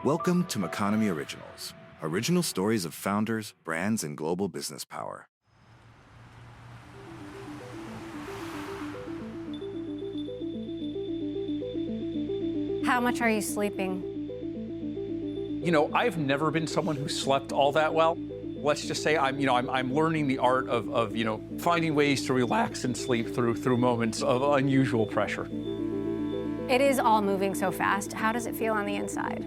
Welcome to Economy Originals, original stories of founders, brands, and global business power. How much are you sleeping? You know, I've never been someone who slept all that well. Let's just say I'm learning the art of finding ways to relax and sleep through moments of unusual pressure. It is all moving so fast. How does it feel on the inside?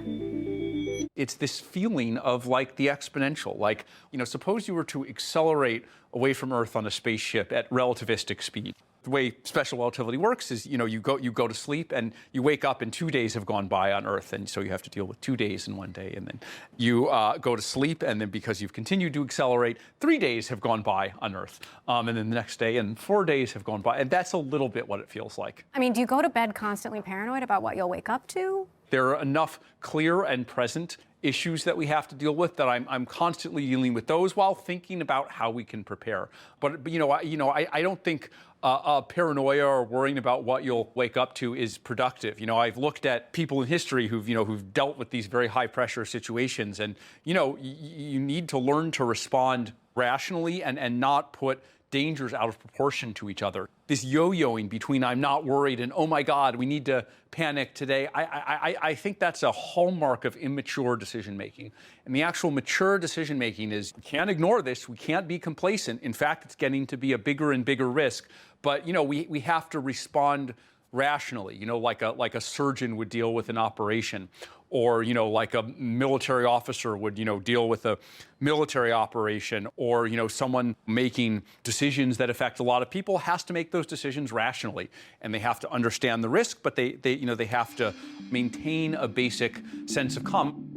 It's this feeling of like the exponential. Like, suppose you were to accelerate away from Earth on a spaceship at relativistic speed. The way special relativity works is, you go to sleep and you wake up and 2 days have gone by on Earth, and so you have to deal with 2 days in one day. And then you go to sleep, and then because you've continued to accelerate, 3 days have gone by on Earth, and then the next day and 4 days have gone by, and that's a little bit what it feels like. I mean, do you go to bed constantly paranoid about what you'll wake up to? There are enough clear and present issues that we have to deal with that I'm constantly dealing with those while thinking about how we can prepare. But I don't think paranoia or worrying about what you'll wake up to is productive. I've looked at people in history who've dealt with these very high pressure situations, and you need to learn to respond rationally and not put dangers out of proportion to each other. This yo-yoing between I'm not worried and oh my God, we need to panic today, I think that's a hallmark of immature decision making. And the actual mature decision making is, we can't ignore this, we can't be complacent. In fact, it's getting to be a bigger and bigger risk, but we have to respond rationally, like a surgeon would deal with an operation, or like a military officer would deal with a military operation, or someone making decisions that affect a lot of people has to make those decisions rationally, and they have to understand the risk, but they have to maintain a basic sense of calm.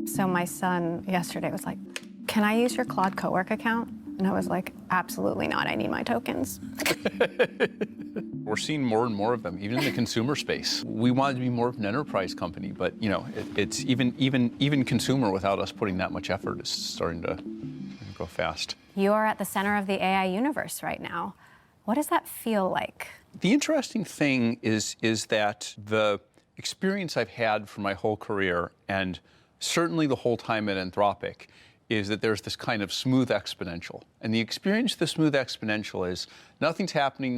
So my son yesterday was like, "Can I use your Claude co-work account?" And I was like, "Absolutely not. I need my tokens." We're seeing more and more of them, even in the consumer space. We wanted to be more of an enterprise company, but it's even consumer without us putting that much effort is starting to go fast. You are at the center of the AI universe right now. What does that feel like? The interesting thing is that the experience I've had for my whole career, and certainly the whole time at Anthropic, is that there's this kind of smooth exponential. And the experience of the smooth exponential is nothing's happening,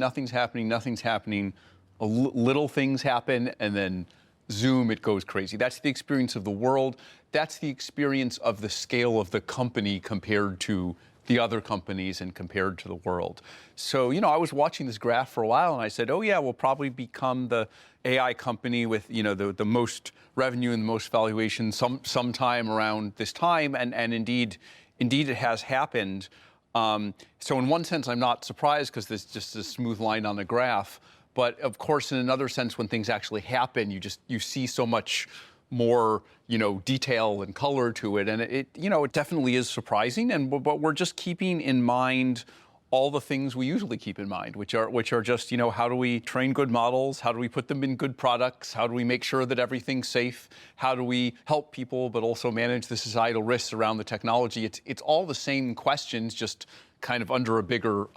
little things happen, and then zoom, it goes crazy. That's the experience of the world. That's the experience of the scale of the company compared to the other companies and compared to the world. So, I was watching this graph for a while, and I said, oh yeah, we'll probably become the AI company with, the most revenue and the most valuation sometime around this time, and indeed it has happened. So in one sense, I'm not surprised because there's just a smooth line on the graph. But of course, in another sense, when things actually happen, you see so much more, detail and color to it, and it definitely is surprising. But we're just keeping in mind all the things we usually keep in mind, which are just, how do we train good models? How do we put them in good products? How do we make sure that everything's safe? How do we help people, but also manage the societal risks around the technology? It's all the same questions, just kind of under a bigger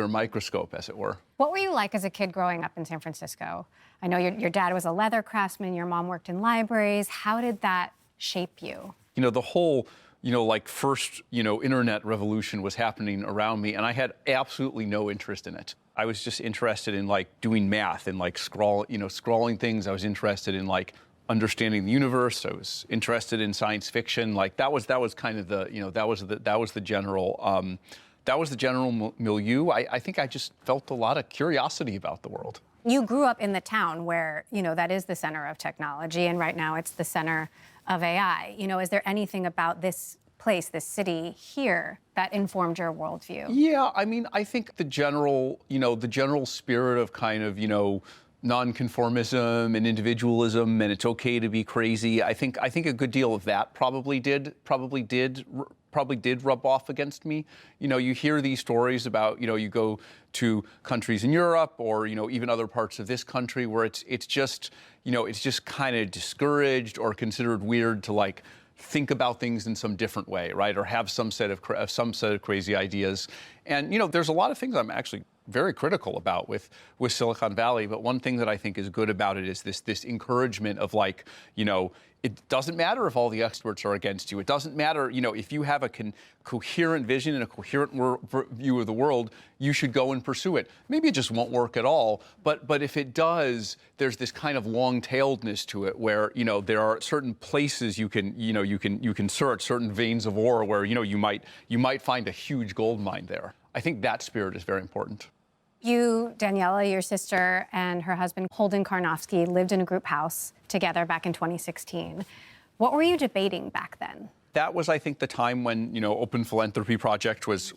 microscope, as it were. What were you like as a kid growing up in San Francisco? I know your dad was a leather craftsman, your mom worked in libraries. How did that shape you? The whole first, internet revolution was happening around me, and I had absolutely no interest in it. I was just interested in doing math and scrawling things. I was interested in understanding the universe. I was interested in science fiction. That was kind of the, that was the general milieu. I think I just felt a lot of curiosity about the world. You grew up in the town where, that is the center of technology, and right now it's the center of AI. Is there anything about this place, this city here, that informed your worldview? Yeah, I think the general spirit of kind of, nonconformism and individualism, and it's okay to be crazy. I think a good deal of that probably did rub off against me. You hear these stories about, you go to countries in Europe or, even other parts of this country where it's just kind of discouraged or considered weird to think about things in some different way, right? Or have some set of crazy ideas. And, there's a lot of things I'm actually very critical about with Silicon Valley, but one thing that I think is good about it is this encouragement of it doesn't matter if all the experts are against you. It doesn't matter, if you have a coherent vision and a coherent view of the world, you should go and pursue it. Maybe it just won't work at all, but if it does, there's this kind of long-tailedness to it where, there are certain places you can search, certain veins of ore where, you might find a huge gold mine there. I think that spirit is very important. You, Daniela, your sister, and her husband, Holden Karnofsky, lived in a group house together back in 2016. What were you debating back then? That was, I think, the time when, Open Philanthropy Project was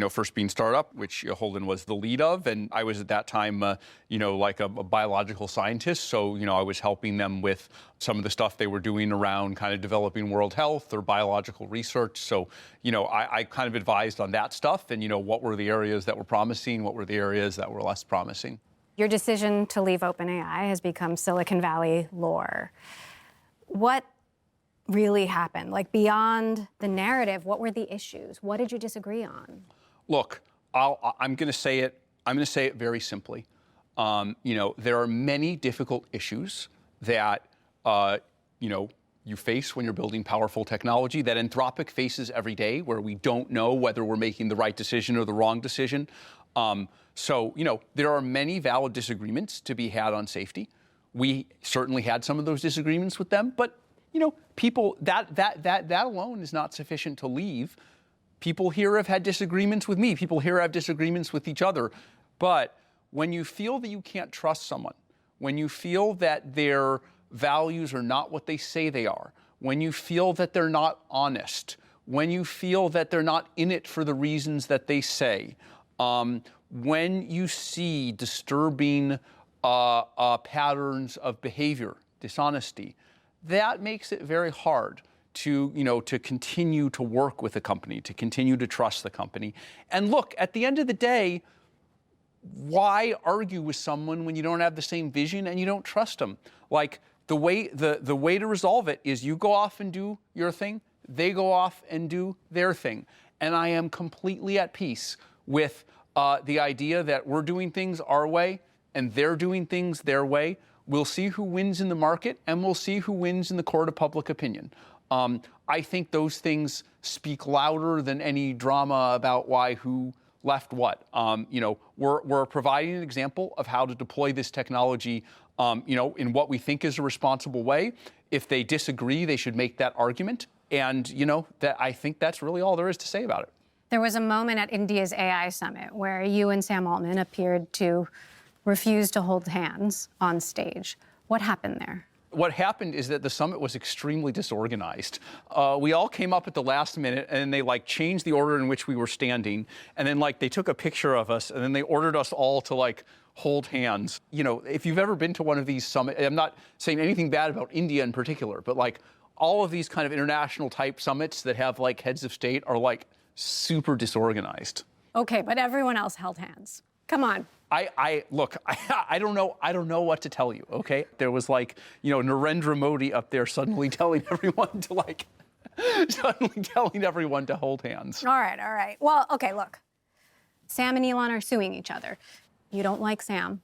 first being started up, which Holden was the lead of. And I was at that time, like a biological scientist. So, I was helping them with some of the stuff they were doing around kind of developing world health or biological research. So, I kind of advised on that stuff and, what were the areas that were promising, what were the areas that were less promising. Your decision to leave OpenAI has become Silicon Valley lore. What really happened? Like, beyond the narrative, what were the issues? What did you disagree on? Look, I'm going to say it. I'm going to say it very simply. There are many difficult issues that you face when you're building powerful technology that Anthropic faces every day, where we don't know whether we're making the right decision or the wrong decision. So there are many valid disagreements to be had on safety. We certainly had some of those disagreements with them, but people, that alone is not sufficient to leave. People here have had disagreements with me. People here have disagreements with each other. But when you feel that you can't trust someone, when you feel that their values are not what they say they are, when you feel that they're not honest, when you feel that they're not in it for the reasons that they say, when you see disturbing patterns of behavior, dishonesty, that makes it very hard to continue to work with the company, to continue to trust the company. And look, at the end of the day, why argue with someone when you don't have the same vision and you don't trust them? Like, the way to resolve it is you go off and do your thing, they go off and do their thing. And I am completely at peace with the idea that we're doing things our way and they're doing things their way. We'll see who wins in the market, and we'll see who wins in the court of public opinion. I think those things speak louder than any drama about who left what. We're providing an example of how to deploy this technology, in what we think is a responsible way. If they disagree, they should make that argument. And, that I think that's really all there is to say about it. There was a moment at India's AI summit where you and Sam Altman appeared to refused to hold hands on stage. What happened there? What happened is that the summit was extremely disorganized. We all came up at the last minute, and they changed the order in which we were standing, and then they took a picture of us, and then they ordered us all to hold hands. If you've ever been to one of these summits, I'm not saying anything bad about India in particular, but all of these kind of international type summits that have heads of state are super disorganized. Okay, but everyone else held hands. Come on. Look, I don't know what to tell you, okay? There was Narendra Modi up there suddenly telling everyone to hold hands. All right. Well, okay, look. Sam and Elon are suing each other. You don't like Sam,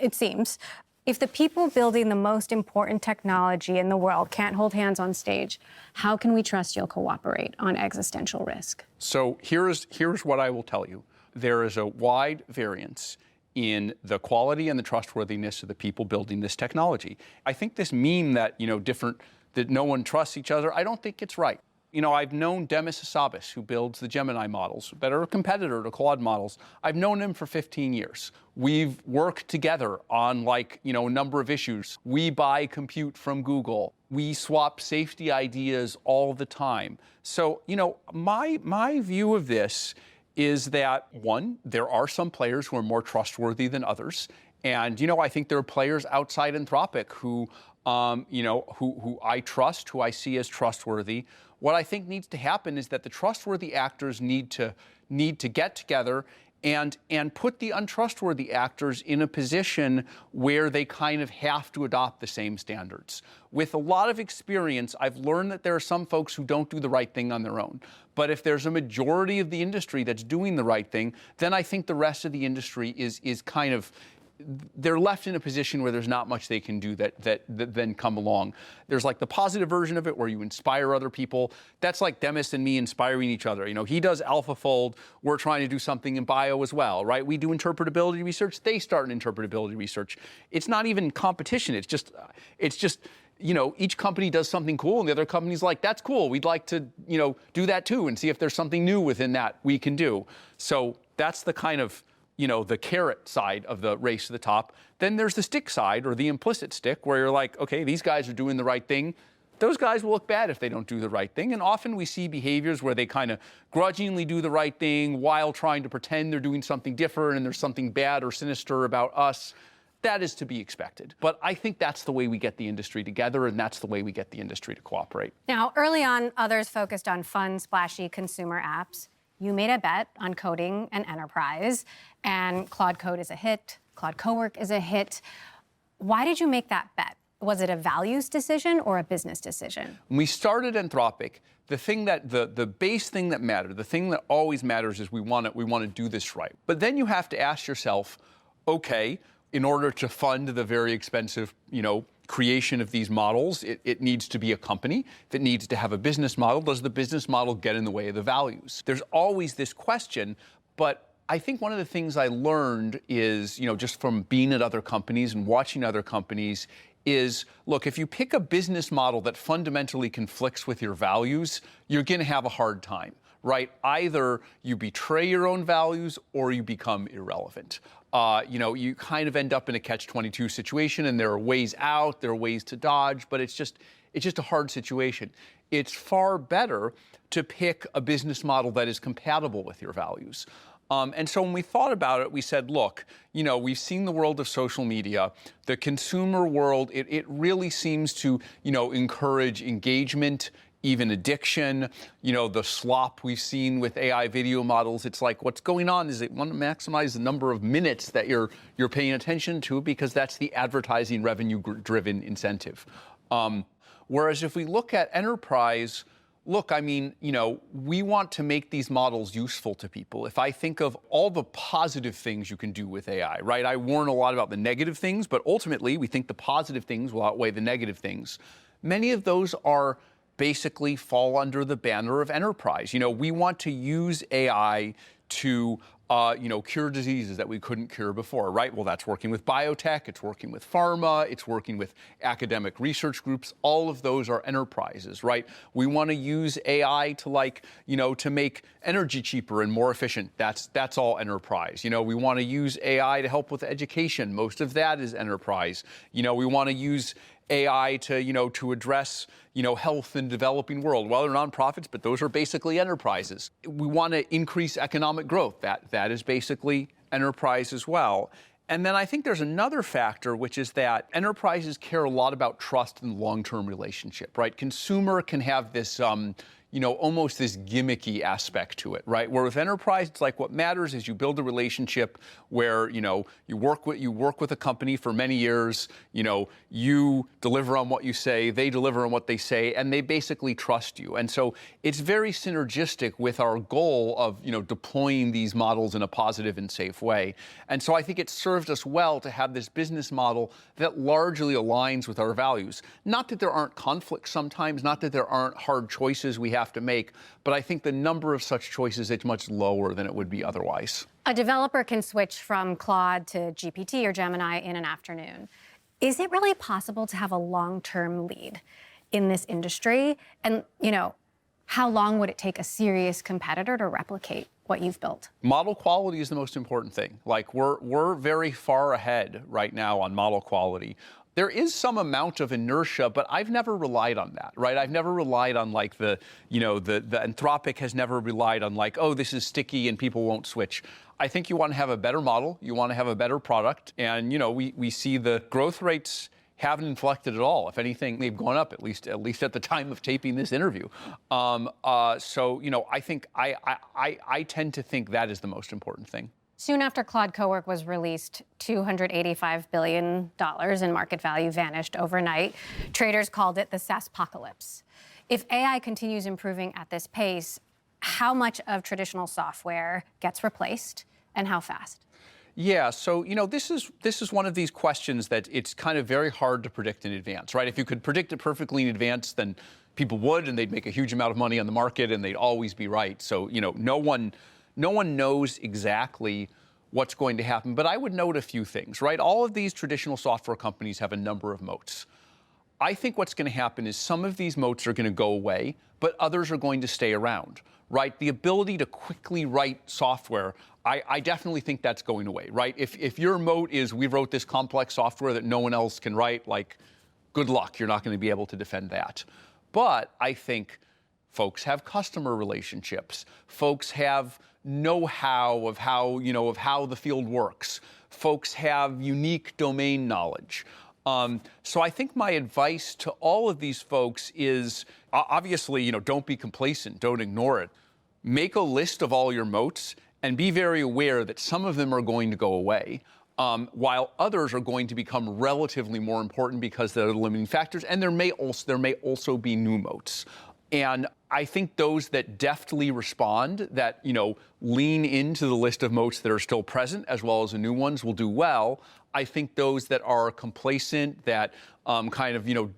it seems. If the people building the most important technology in the world can't hold hands on stage, how can we trust you'll cooperate on existential risk? So here's what I will tell you. There is a wide variance in the quality and the trustworthiness of the people building this technology. I think this meme that, that no one trusts each other, I don't think it's right. I've known Demis Hassabis, who builds the Gemini models, that are a competitor to Claude models. I've known him for 15 years. We've worked together on a number of issues. We buy compute from Google. We swap safety ideas all the time. So, my view of this is that, one, there are some players who are more trustworthy than others. And, I think there are players outside Anthropic who I trust, who I see as trustworthy. What I think needs to happen is that the trustworthy actors need to get together and put the untrustworthy actors in a position where they kind of have to adopt the same standards. With a lot of experience, I've learned that there are some folks who don't do the right thing on their own. But if there's a majority of the industry that's doing the right thing, then I think the rest of the industry is kind of, they're left in a position where there's not much they can do that then come along. There's like the positive version of it where you inspire other people. That's like Demis and me inspiring each other. You know, he does AlphaFold. We're trying to do something in bio as well, right? We do interpretability research. They start in interpretability research. It's not even competition. It's just, you know, each company does something cool and the other company's like, that's cool. We'd like to, you know, do that too and see if there's something new within that we can do. So that's the kind of, you know, the carrot side of the race to the top. Then there's the stick side, or the implicit stick, where you're like, okay, these guys are doing the right thing. Those guys will look bad if they don't do the right thing. And often we see behaviors where they kind of grudgingly do the right thing while trying to pretend they're doing something different and there's something bad or sinister about us. That is to be expected. But I think that's the way we get the industry together, and that's the way we get the industry to cooperate. Now, early on, others focused on fun, splashy consumer apps. You made a bet on coding and enterprise, and Claude Code is a hit. Claude Cowork is a hit. Why did you make that bet? Was it a values decision or a business decision? When we started Anthropic, the thing that the base thing that mattered, the thing that always matters is we want to do this right. But then you have to ask yourself, okay, in order to fund the very expensive, you know, creation of these models, it needs to be a company. If it needs to have a business model, does the business model get in the way of the values? There's always this question, but I think one of the things I learned is, you know, just from being at other companies and watching other companies is, look, if you pick a business model that fundamentally conflicts with your values, you're going to have a hard time, right? Either you betray your own values or you become irrelevant. You know, you kind of end up in a catch-22 situation, and there are ways out, there are ways to dodge, but it's just a hard situation. It's far better to pick a business model that is compatible with your values. And so when we thought about it, we said, look, you know, we've seen the world of social media, the consumer world, it really seems to, you know, encourage engagement, even addiction, you know, the slop we've seen with AI video models. It's like, what's going on is it want to maximize the number of minutes that you're paying attention to, because that's the advertising revenue-driven incentive. Whereas if we look at enterprise, look, I mean, you know, we want to make these models useful to people. If I think of all the positive things you can do with AI, right? I warn a lot about the negative things, but ultimately we think the positive things will outweigh the negative things. Many of those are basically fall under the banner of enterprise. You know, we want to use AI to, you know, cure diseases that we couldn't cure before, right? Well, that's working with biotech, it's working with pharma, it's working with academic research groups. All of those are enterprises, right? We want to use AI to, like, you know, to make energy cheaper and more efficient. That's all enterprise. You know, we want to use AI to help with education. Most of that is enterprise. You know, we want to use AI to, you know, to address, you know, health in developing world. Well, they're nonprofits, but those are basically enterprises. We want to increase economic growth. That is basically enterprise as well. And then I think there's another factor, which is that enterprises care a lot about trust and long-term relationship, right? Consumer can have this, you know, almost this gimmicky aspect to it, right? Where with enterprise, it's like what matters is you build a relationship where, you know, you work with a company for many years, you know, you deliver on what you say, they deliver on what they say, and they basically trust you. And so it's very synergistic with our goal of, you know, deploying these models in a positive and safe way. And so I think it served us well to have this business model that largely aligns with our values. Not that there aren't conflicts sometimes, not that there aren't hard choices we have to make, but I think the number of such choices is much lower than it would be otherwise. A developer can switch from Claude to GPT or Gemini in an afternoon. Is it really possible to have a long-term lead in this industry? And, you know, how long would it take a serious competitor to replicate what you've built? Model quality is the most important thing. Like, we're very far ahead right now on model quality. There is some amount of inertia, but I've never relied on that, right? I've never relied on, like, the Anthropic has never relied on, like, oh, this is sticky and people won't switch. I think you want to have a better model, you want to have a better product, and, you know, we see the growth rates haven't inflected at all. If anything, they've gone up, at least at the time of taping this interview. So, you know, I think I tend to think that is the most important thing. Soon after Claude Cowork was released, $285 billion in market value vanished overnight. Traders called it the SaaSpocalypse. If AI continues improving at this pace, how much of traditional software gets replaced and how fast? Yeah, so this is one of these questions that it's kind of very hard to predict in advance, right? If you could predict it perfectly in advance, then people would, and they'd make a huge amount of money on the market, and they'd always be right. So no one knows exactly what's going to happen. But I would note a few things, right? All of these traditional software companies have a number of moats. I think what's going to happen is some of these moats are going to go away, but others are going to stay around, right? The ability to quickly write software, I definitely think that's going away, right? If your moat is we wrote this complex software that no one else can write, like, good luck, you're not going to be able to defend that. But I think folks have customer relationships. Folks have know-how of how the field works. Folks have unique domain knowledge. So I think my advice to all of these folks is, obviously, don't be complacent, don't ignore it. Make a list of all your moats and be very aware that some of them are going to go away, while others are going to become relatively more important because they're the limiting factors, and there may also be new moats. And I think those that deftly respond, that lean into the list of moats that are still present, as well as the new ones, will do well. I think those that are complacent, that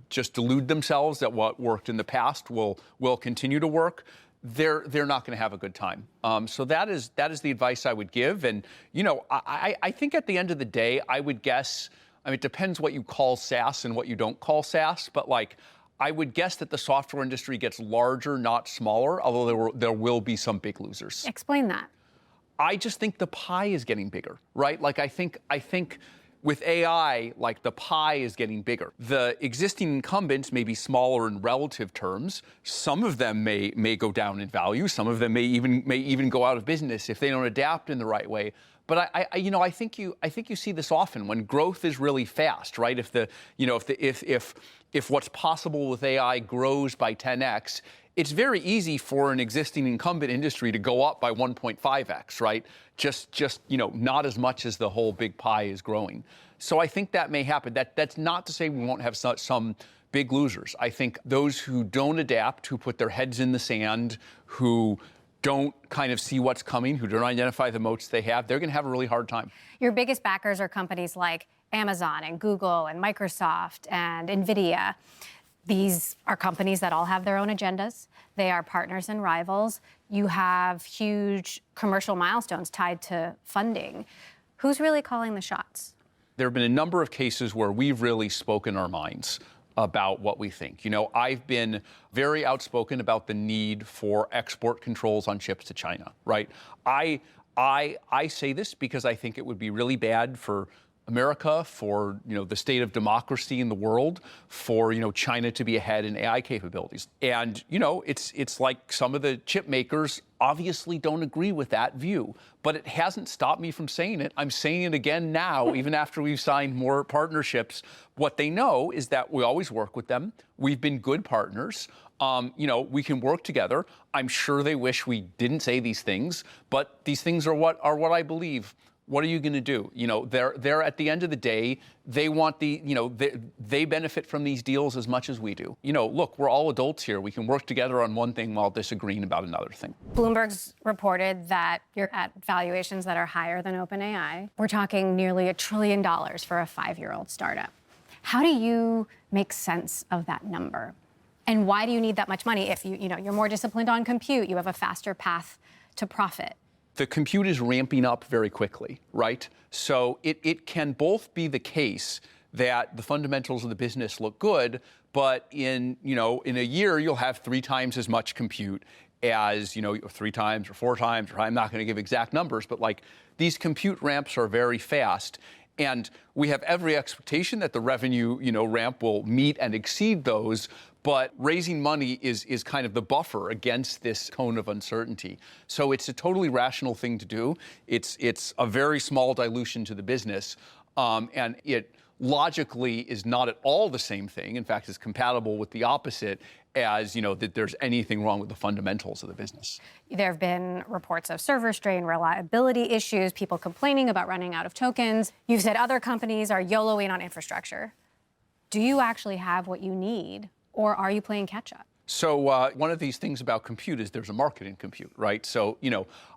just delude themselves that what worked in the past will continue to work, they're not going to have a good time. So that is the advice I would give. And I think at the end of the day, I would guess. I mean, it depends what you call SaaS and what you don't call SaaS, but I would guess that the software industry gets larger, not smaller, although there will be some big losers. Explain that. I just think the pie is getting bigger, right? I think with AI, the pie is getting bigger. The existing incumbents may be smaller in relative terms. Some of them may go down in value. Some of them may even go out of business if they don't adapt in the right way. But I think you see this often when growth is really fast, right? If what's possible with AI grows by 10x, it's very easy for an existing incumbent industry to go up by 1.5x, right? Just not as much as the whole big pie is growing. So I think that may happen. That's not to say we won't have some big losers. I think those who don't adapt, who put their heads in the sand, who don't kind of see what's coming, who don't identify the moats they have, they're going to have a really hard time. Your biggest backers are companies like Amazon and Google and Microsoft and NVIDIA. These are companies that all have their own agendas. They are partners and rivals. You have huge commercial milestones tied to funding. Who's really calling the shots? There have been a number of cases where we've really spoken our minds about what we think. I've been very outspoken about the need for export controls on chips to China, right? I say this because I think it would be really bad for America, for the state of democracy in the world, for China to be ahead in AI capabilities. And it's like some of the chip makers obviously don't agree with that view, but it hasn't stopped me from saying it. I'm saying it again now, even after we've signed more partnerships. What they know is that we always work with them. We've been good partners. We can work together. I'm sure they wish we didn't say these things, but these things are what I believe. What are you going to do? They're at the end of the day, they want they benefit from these deals as much as we do. Look, we're all adults here. We can work together on one thing while disagreeing about another thing. Bloomberg's reported that you're at valuations that are higher than OpenAI. We're talking nearly $1 trillion for a 5-year-old startup. How do you make sense of that number? And why do you need that much money if you're more disciplined on compute, you have a faster path to profit? The compute is ramping up very quickly, right? So it can both be the case that the fundamentals of the business look good, but in a year you'll have 3 times as much compute as 3 times or 4 times, or I'm not going to give exact numbers, but these compute ramps are very fast. And we have every expectation that the revenue, ramp will meet and exceed those. But raising money is kind of the buffer against this cone of uncertainty. So it's a totally rational thing to do. It's a very small dilution to the business. and it logically is not at all the same thing. In fact, it's compatible with the opposite, as that there's anything wrong with the fundamentals of the business. There have been reports of server strain, reliability issues, people complaining about running out of tokens. You've said other companies are YOLOing on infrastructure. Do you actually have what you need, or are you playing catch up? So one of these things about compute is there's a market in compute, right? So,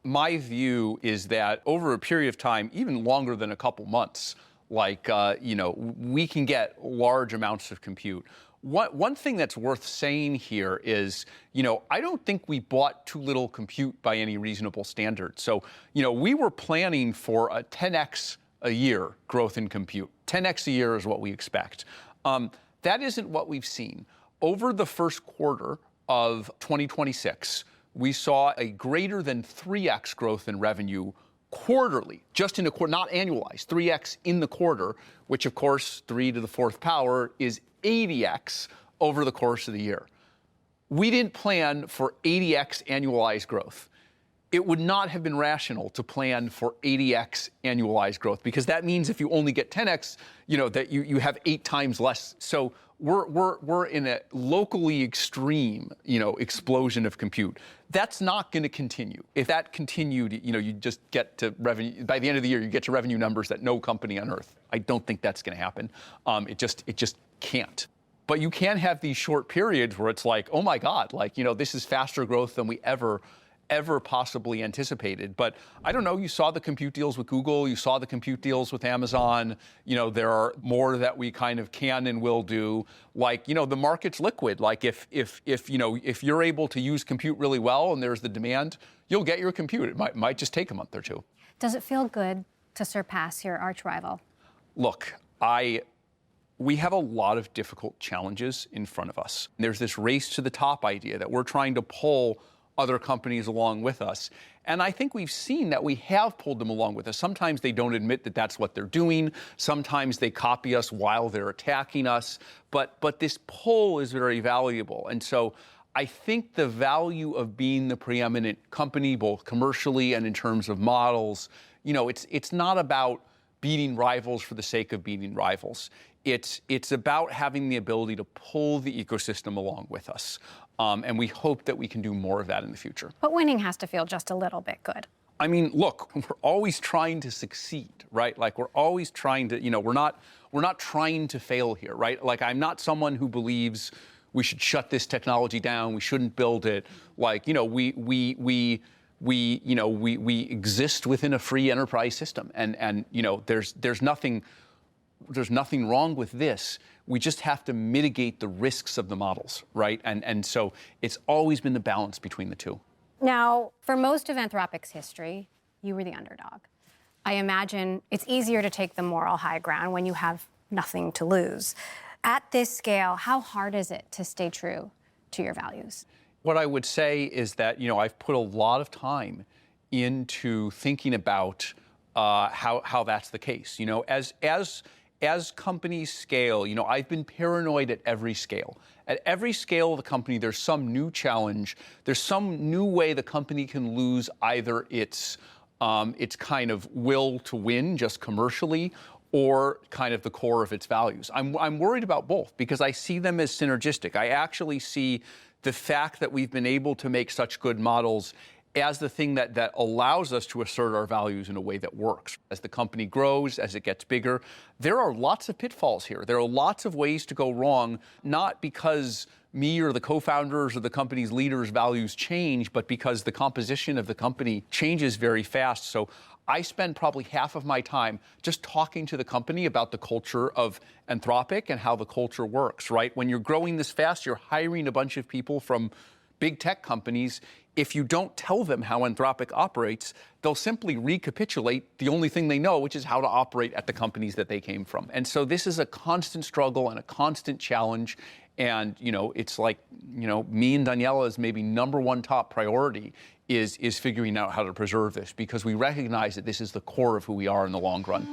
my view is that over a period of time, even longer than a couple months, we can get large amounts of compute. One thing that's worth saying here is, I don't think we bought too little compute by any reasonable standard. So, we were planning for a 10x a year growth in compute. 10x a year is what we expect. That isn't what we've seen. Over the first quarter of 2026, we saw a greater than 3x growth in revenue quarterly, just in a quarter, not annualized, 3x in the quarter, which of course, 3 to the fourth power is 80x over the course of the year. We didn't plan for 80x annualized growth. It would not have been rational to plan for 80x annualized growth, because that means if you only get 10x, that you have 8 times less. So we're in a locally extreme, explosion of compute. That's not going to continue. If that continued, you just get to revenue, by the end of the year, you get to revenue numbers that no company on earth. I don't think that's going to happen. It just can't. But you can have these short periods where it's like, oh my God, this is faster growth than we ever possibly anticipated. But I don't know, you saw the compute deals with Google, you saw the compute deals with Amazon, there are more that we kind of can and will do. The market's liquid. If you're able to use compute really well and there's the demand, you'll get your compute. It might just take a month or two. Does it feel good to surpass your arch rival? Look, we have a lot of difficult challenges in front of us. There's this race to the top idea that we're trying to pull other companies along with us. And I think we've seen that we have pulled them along with us. Sometimes they don't admit that that's what they're doing. Sometimes they copy us while they're attacking us. But this pull is very valuable. And so I think the value of being the preeminent company, both commercially and in terms of models, it's not about beating rivals for the sake of beating rivals. It's about having the ability to pull the ecosystem along with us. And we hope that we can do more of that in the future. But winning has to feel just a little bit good. I mean, look, we're always trying to succeed, right? We're always trying to, we're not trying to fail here, right? I'm not someone who believes we should shut this technology down, we shouldn't build it. We exist within a free enterprise system, and there's nothing wrong with this. We just have to mitigate the risks of the models, right? And so it's always been the balance between the two. Now, for most of Anthropic's history, you were the underdog. I imagine it's easier to take the moral high ground when you have nothing to lose. At this scale, how hard is it to stay true to your values? What I would say is that, I've put a lot of time into thinking about how that's the case. As companies scale, I've been paranoid at every scale. At every scale of the company, there's some new challenge. There's some new way the company can lose either its kind of will to win just commercially, or kind of the core of its values. I'm worried about both because I see them as synergistic. I actually see the fact that we've been able to make such good models as the thing that allows us to assert our values in a way that works. As the company grows, as it gets bigger, there are lots of pitfalls here. There are lots of ways to go wrong, not because me or the co-founders or the company's leaders' values change, but because the composition of the company changes very fast. So I spend probably half of my time just talking to the company about the culture of Anthropic and how the culture works, right? When you're growing this fast, you're hiring a bunch of people from big tech companies. If you don't tell them how Anthropic operates, they'll simply recapitulate the only thing they know, which is how to operate at the companies that they came from. And so this is a constant struggle and a constant challenge. And, it's like, me and Daniela's maybe number one top priority is figuring out how to preserve this, because we recognize that this is the core of who we are in the long run.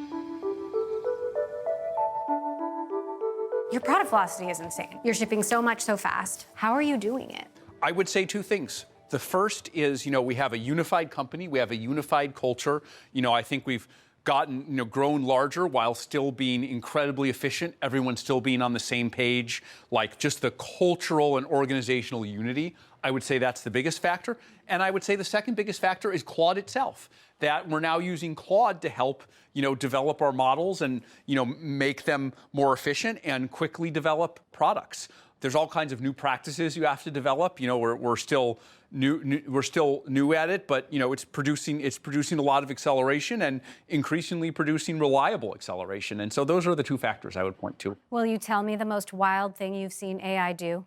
Your product velocity is insane. You're shipping so much so fast. How are you doing it? I would say two things. The first is, we have a unified company. We have a unified culture. I think we've grown larger while still being incredibly efficient, everyone still being on the same page, like just the cultural and organizational unity. I would say that's the biggest factor. And I would say the second biggest factor is Claude itself, that we're now using Claude to help, develop our models and, make them more efficient and quickly develop products. There's all kinds of new practices you have to develop. We're still new at it, but it's producing a lot of acceleration and increasingly producing reliable acceleration. And so those are the two factors I would point to. Will you tell me the most wild thing you've seen AI do?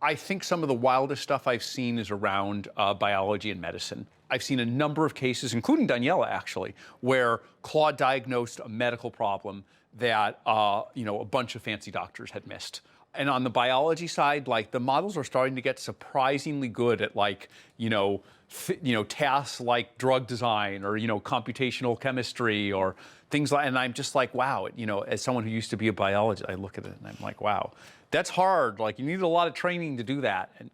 I think some of the wildest stuff I've seen is around biology and medicine. I've seen a number of cases, including Daniela actually, where Claude diagnosed a medical problem that a bunch of fancy doctors had missed. And on the biology side, like the models are starting to get surprisingly good at tasks like drug design or computational chemistry or things like. And I'm just like, wow, as someone who used to be a biologist, I look at it and I'm like, wow, that's hard. Like you need a lot of training to do that. And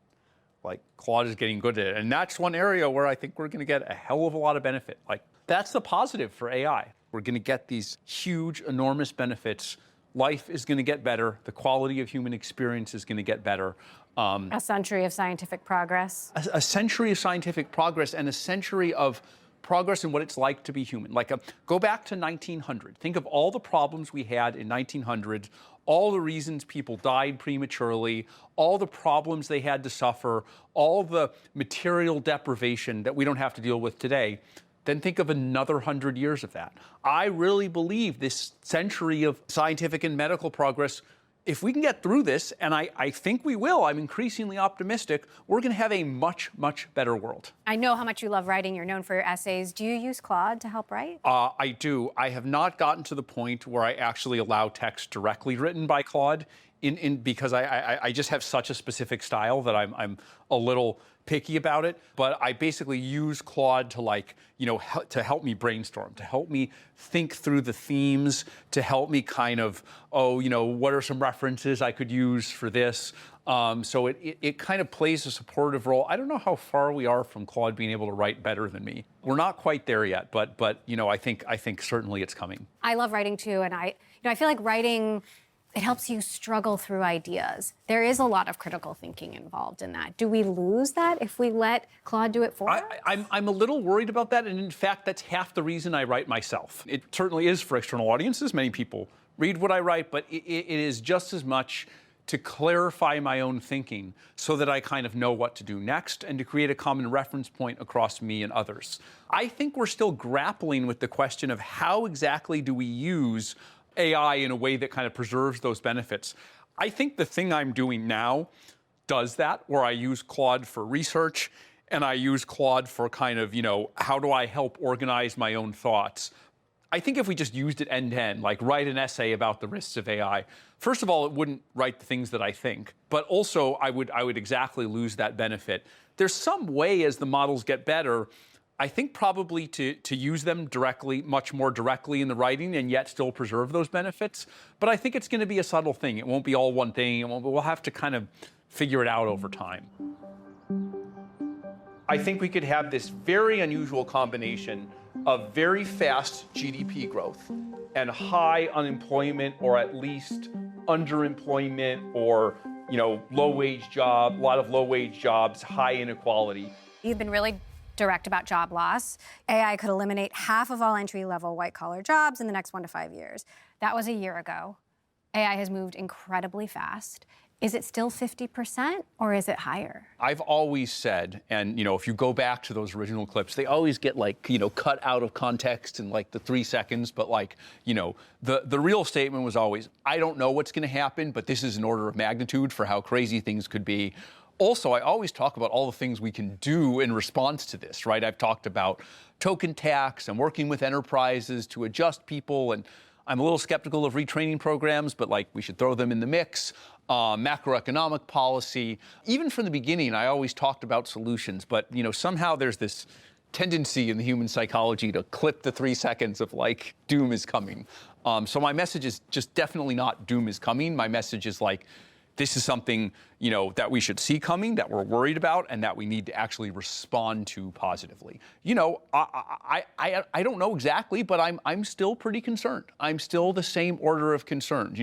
like Claude is getting good at it. And that's one area where I think we're going to get a hell of a lot of benefit. Like that's the positive for AI. We're going to get these huge, enormous benefits. Life is going to get better. The quality of human experience is going to get better. A century of scientific progress. A century of scientific progress and a century of progress in what it's like to be human. Go back to 1900. Think of all the problems we had in 1900, all the reasons people died prematurely, all the problems they had to suffer, all the material deprivation that we don't have to deal with today. Then think of another 100 years of that. I really believe this century of scientific and medical progress, if we can get through this, and I think we will, I'm increasingly optimistic, we're going to have a much, much better world. I know how much you love writing. You're known for your essays. Do you use Claude to help write? I do. I have not gotten to the point where I actually allow text directly written by Claude because I just have such a specific style that I'm a little picky about it, but I basically use Claude to to help me brainstorm, to help me think through the themes, to help me kind of, what are some references I could use for this? So it kind of plays a supportive role. I don't know how far we are from Claude being able to write better than me. We're not quite there yet, but I think certainly it's coming. I love writing too, and I feel like writing, it helps you struggle through ideas. There is a lot of critical thinking involved in that. Do we lose that if we let Claude do it for us? I'm a little worried about that, and in fact, that's half the reason I write myself. It certainly is for external audiences. Many people read what I write, but it is just as much to clarify my own thinking so that I kind of know what to do next and to create a common reference point across me and others. I think we're still grappling with the question of how exactly do we use AI in a way that kind of preserves those benefits. I think the thing I'm doing now does that, where I use Claude for research and I use Claude for kind of, how do I help organize my own thoughts? I think if we just used it end-to-end, like write an essay about the risks of AI, first of all, it wouldn't write the things that I think, but also I would exactly lose that benefit. There's some way as the models get better, I think probably to use them directly, much more directly in the writing and yet still preserve those benefits. But I think it's going to be a subtle thing. It won't be all one thing. We'll have to kind of figure it out over time. I think we could have this very unusual combination of very fast GDP growth and high unemployment, or at least underemployment, or low-wage job, a lot of low-wage jobs, high inequality. You've been really direct about job loss. AI could eliminate half of all entry-level white-collar jobs in the next 1 to 5 years. That was a year ago. AI has moved incredibly fast. Is it still 50% or is it higher? I've always said, and if you go back to those original clips, they always get cut out of context in the 3 seconds, but the real statement was always, I don't know what's going to happen, but this is an order of magnitude for how crazy things could be. Also, I always talk about all the things we can do in response to this, right? I've talked about token tax and working with enterprises to adjust people, and I'm a little skeptical of retraining programs, but we should throw them in the mix. Macroeconomic policy. Even from the beginning, I always talked about solutions, but somehow there's this tendency in the human psychology to clip the 3 seconds of doom is coming. So my message is just definitely not doom is coming. My message is this is something that we should see coming, that we're worried about, and that we need to actually respond to positively. I don't know exactly, but I'm still pretty concerned. I'm still the same order of concerns.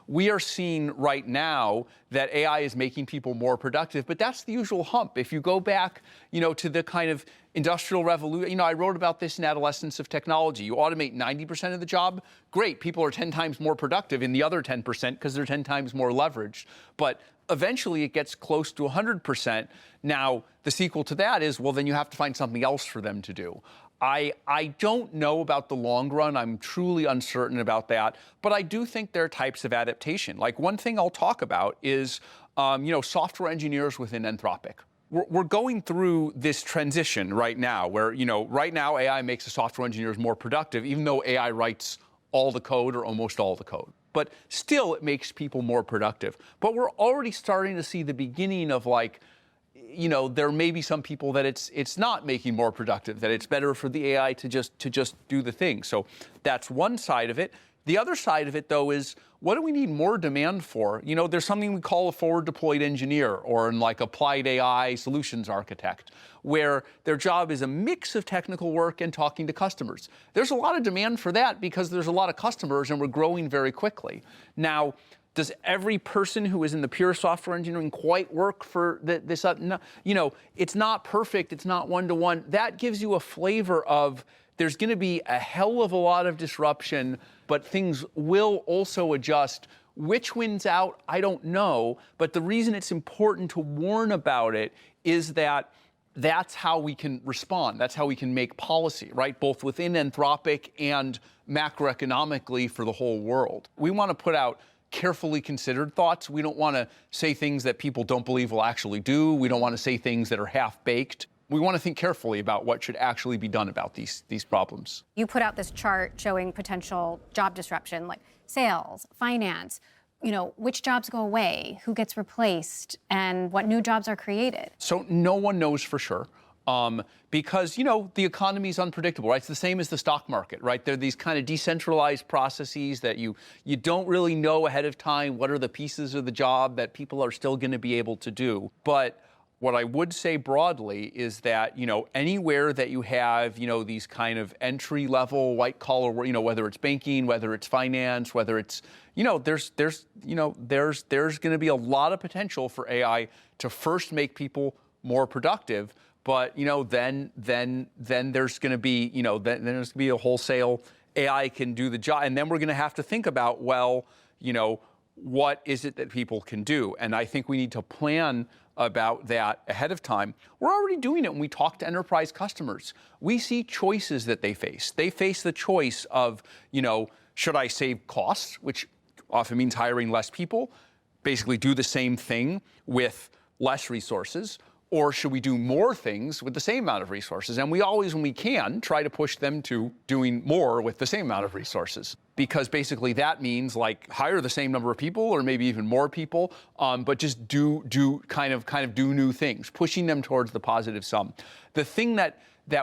We are seeing right now that AI is making people more productive, but that's the usual hump. If you go back, to the kind of industrial revolution, I wrote about this in Adolescence of Technology. You automate 90% of the job, great. People are 10 times more productive in the other 10% because they're 10 times more leveraged. But eventually it gets close to 100%. Now, the sequel to that is, well, then you have to find something else for them to do. I don't know about the long run. I'm truly uncertain about that. But I do think there are types of adaptation. Like one thing I'll talk about is, software engineers within Anthropic. We're going through this transition right now where, right now AI makes the software engineers more productive, even though AI writes all the code or almost all the code. But still, it makes people more productive. But we're already starting to see the beginning of there may be some people that it's not making more productive, that it's better for the AI to just do the thing. So that's one side of it. The other side of it, though, is what do we need more demand for? There's something we call a forward deployed engineer or an applied AI solutions architect, where their job is a mix of technical work and talking to customers. There's a lot of demand for that because there's a lot of customers and we're growing very quickly. Now, does every person who is in the pure software engineering quite work for this? No, it's not perfect. It's not one-to-one. That gives you a flavor of there's going to be a hell of a lot of disruption, but things will also adjust. Which wins out, I don't know. But the reason it's important to warn about it is that that's how we can respond. That's how we can make policy, right? Both within Anthropic and macroeconomically for the whole world. We want to put out carefully considered thoughts. We don't want to say things that people don't believe will actually do. We don't want to say things that are half-baked. We want to think carefully about what should actually be done about these problems. You put out this chart showing potential job disruption, like sales, finance, which jobs go away, who gets replaced, and what new jobs are created. So no one knows for sure. Because, the economy is unpredictable, right? It's the same as the stock market, right? There are these kind of decentralized processes that you don't really know ahead of time what are the pieces of the job that people are still going to be able to do. But what I would say broadly is that, anywhere that you have, these kind of entry-level white-collar, whether it's banking, whether it's finance, whether it's, there's going to be a lot of potential for AI to first make people more productive. But then there's going to be then there's going to be a wholesale AI can do the job, and then we're going to have to think about what is it that people can do, and I think we need to plan about that ahead of time. We're already doing it when we talk to enterprise customers. We see choices that they face. They face the choice of should I save costs, which often means hiring less people, basically do the same thing with less resources. Or should we do more things with the same amount of resources? And we always, when we can, try to push them to doing more with the same amount of resources. Because basically that means hire the same number of people or maybe even more people, but just do new things, pushing them towards the positive sum. The thing that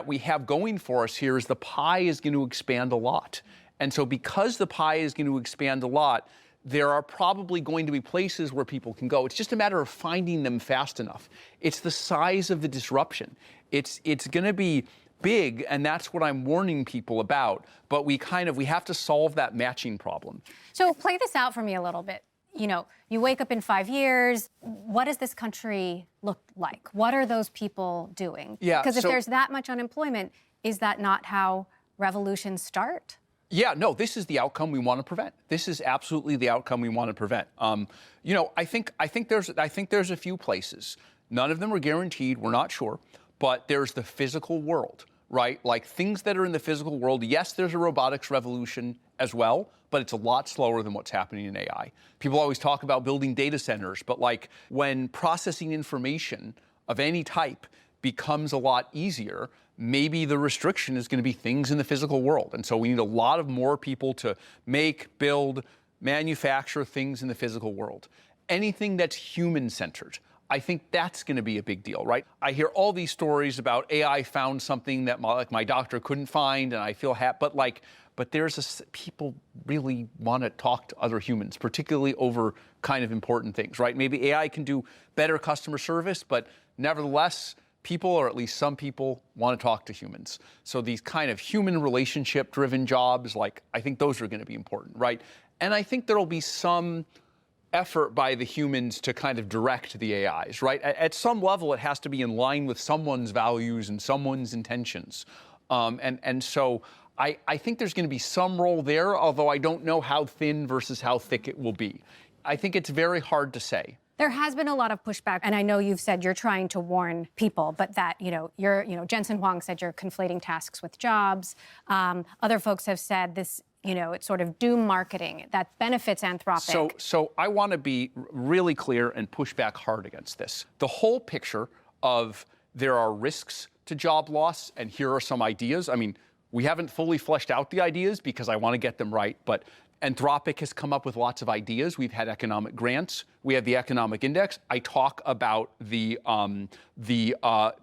we have going for us here is the pie is going to expand a lot. And so because the pie is going to expand a lot, there are probably going to be places where people can go. It's just a matter of finding them fast enough. It's the size of the disruption. It's going to be big, and that's what I'm warning people about. But we have to solve that matching problem. So play this out for me a little bit. You wake up in 5 years. What does this country look like? What are those people doing? Yeah, because if there's that much unemployment, is that not how revolutions start? Yeah, no, this is the outcome we want to prevent. This is absolutely the outcome we want to prevent. I think there's a few places. None of them are guaranteed. We're not sure, but there's the physical world, right? Like things that are in the physical world. Yes, there's a robotics revolution as well, but it's a lot slower than what's happening in AI. People always talk about building data centers, but when processing information of any type becomes a lot easier, maybe the restriction is going to be things in the physical world. And so we need a lot of more people to make, build, manufacture things in the physical world. Anything that's human-centered, I think that's going to be a big deal, right? I hear all these stories about AI found something that my doctor couldn't find, and I feel happy. But but people really want to talk to other humans, particularly over kind of important things, right? Maybe AI can do better customer service, but nevertheless, people, or at least some people, want to talk to humans. So these kind of human relationship-driven jobs, like, I think those are going to be important, right? And I think there'll be some effort by the humans to kind of direct the AIs, right? At some level, it has to be in line with someone's values and someone's intentions. And so I think there's going to be some role there, although I don't know how thin versus how thick it will be. I think it's very hard to say. There has been a lot of pushback, and I know you've said you're trying to warn people, but that, Jensen Huang said you're conflating tasks with jobs. Other folks have said this, it's sort of doom marketing that benefits Anthropic. So I want to be really clear and push back hard against this. The whole picture of there are risks to job loss, and here are some ideas. I mean, we haven't fully fleshed out the ideas because I want to get them right, but Anthropic has come up with lots of ideas. We've had economic grants. We have the economic index. I talk about the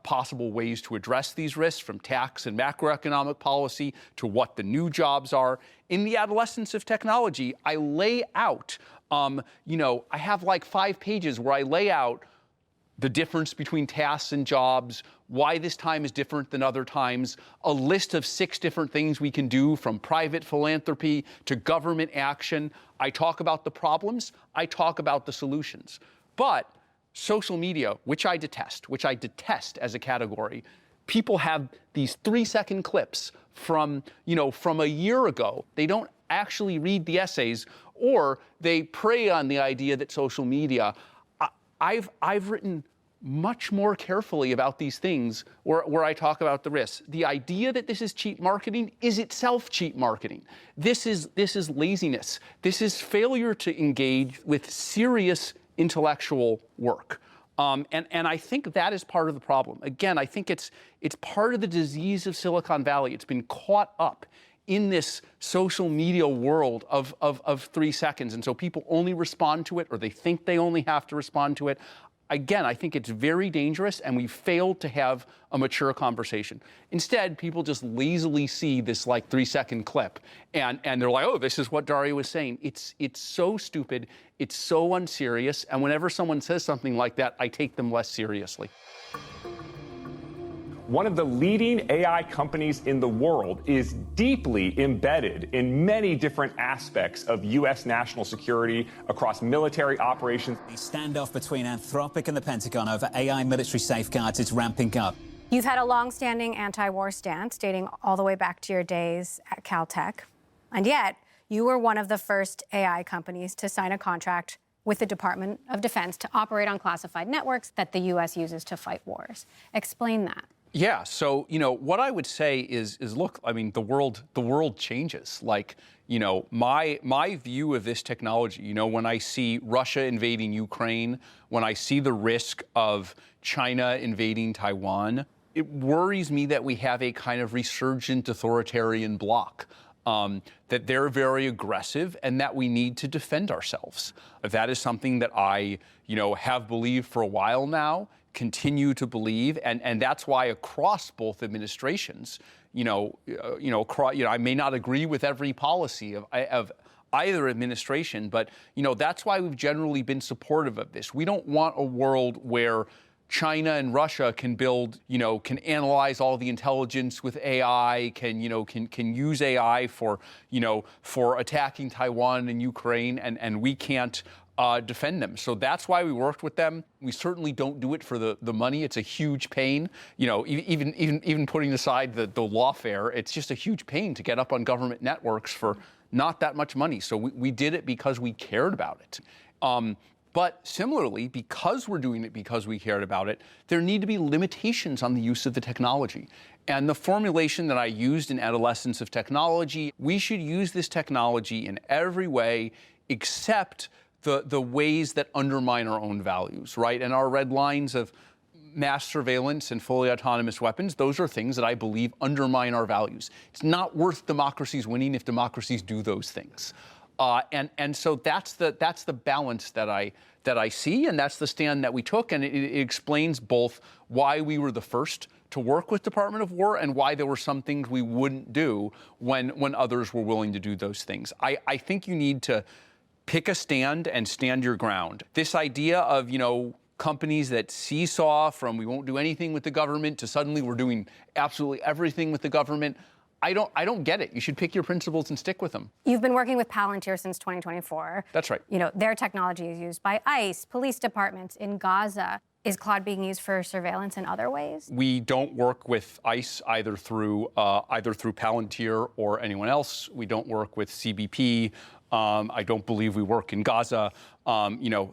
possible ways to address these risks, from tax and macroeconomic policy to what the new jobs are. In the adolescence of technology, I lay out, I have like 5 pages where I lay out the difference between tasks and jobs, why this time is different than other times, a list of 6 different things we can do, from private philanthropy to government action. I talk about the problems, I talk about the solutions. But social media, which I detest as a category, people have these 3-second clips from a year ago. They don't actually read the essays, or they prey on the idea that social media. I've written much more carefully about these things where I talk about the risks. The idea that this is cheap marketing is itself cheap marketing. This is laziness. This is failure to engage with serious intellectual work. And I think that is part of the problem. Again, I think it's part of the disease of Silicon Valley. It's been caught up in this social media world of 3 seconds. And so people only respond to it, or they think they only have to respond to it. Again, I think it's very dangerous, and we've failed to have a mature conversation. Instead, people just lazily see this like 3-second clip, and they're like, oh, this is what Dario was saying. It's so stupid, it's so unserious, and whenever someone says something like that, I take them less seriously. One of the leading AI companies in the world is deeply embedded in many different aspects of U.S. national security across military operations. The standoff between Anthropic and the Pentagon over AI military safeguards is ramping up. You've had a long-standing anti-war stance dating all the way back to your days at Caltech. And yet, you were one of the first AI companies to sign a contract with the Department of Defense to operate on classified networks that the U.S. uses to fight wars. Explain that. Yeah, so, what I would say is look, I mean, the world changes. Like, my view of this technology, when I see Russia invading Ukraine, when I see the risk of China invading Taiwan, it worries me that we have a kind of resurgent authoritarian bloc, that they're very aggressive and that we need to defend ourselves. That is something that I, have believed for a while now, continue to believe, and that's why across both administrations, I may not agree with every policy of either administration, but that's why we've generally been supportive of this. We don't want a world where China and Russia can can analyze all the intelligence with AI, can use AI for attacking Taiwan and Ukraine, and we can't defend them. So that's why we worked with them. We certainly don't do it for the money. It's a huge pain. Even putting aside the lawfare, it's just a huge pain to get up on government networks for not that much money. So we did it because we cared about it. But similarly, because we're doing it because we cared about it, there need to be limitations on the use of the technology. And the formulation that I used in Adolescence of Technology, we should use this technology in every way except the ways that undermine our own values, right? And our red lines of mass surveillance and fully autonomous weapons, those are things that I believe undermine our values. It's not worth democracies winning if democracies do those things. And so that's the balance that I see, and that's the stand that we took, and it explains both why we were the first to work with Department of War and why there were some things we wouldn't do when others were willing to do those things. I think you need to pick a stand and stand your ground. This idea of, companies that seesaw from we won't do anything with the government to suddenly we're doing absolutely everything with the government, I don't get it. You should pick your principles and stick with them. You've been working with Palantir since 2024. That's right. Their technology is used by ICE, police departments in Gaza. Is Claude being used for surveillance in other ways? We don't work with ICE either through Palantir or anyone else. We don't work with CBP. I don't believe we work in Gaza. We're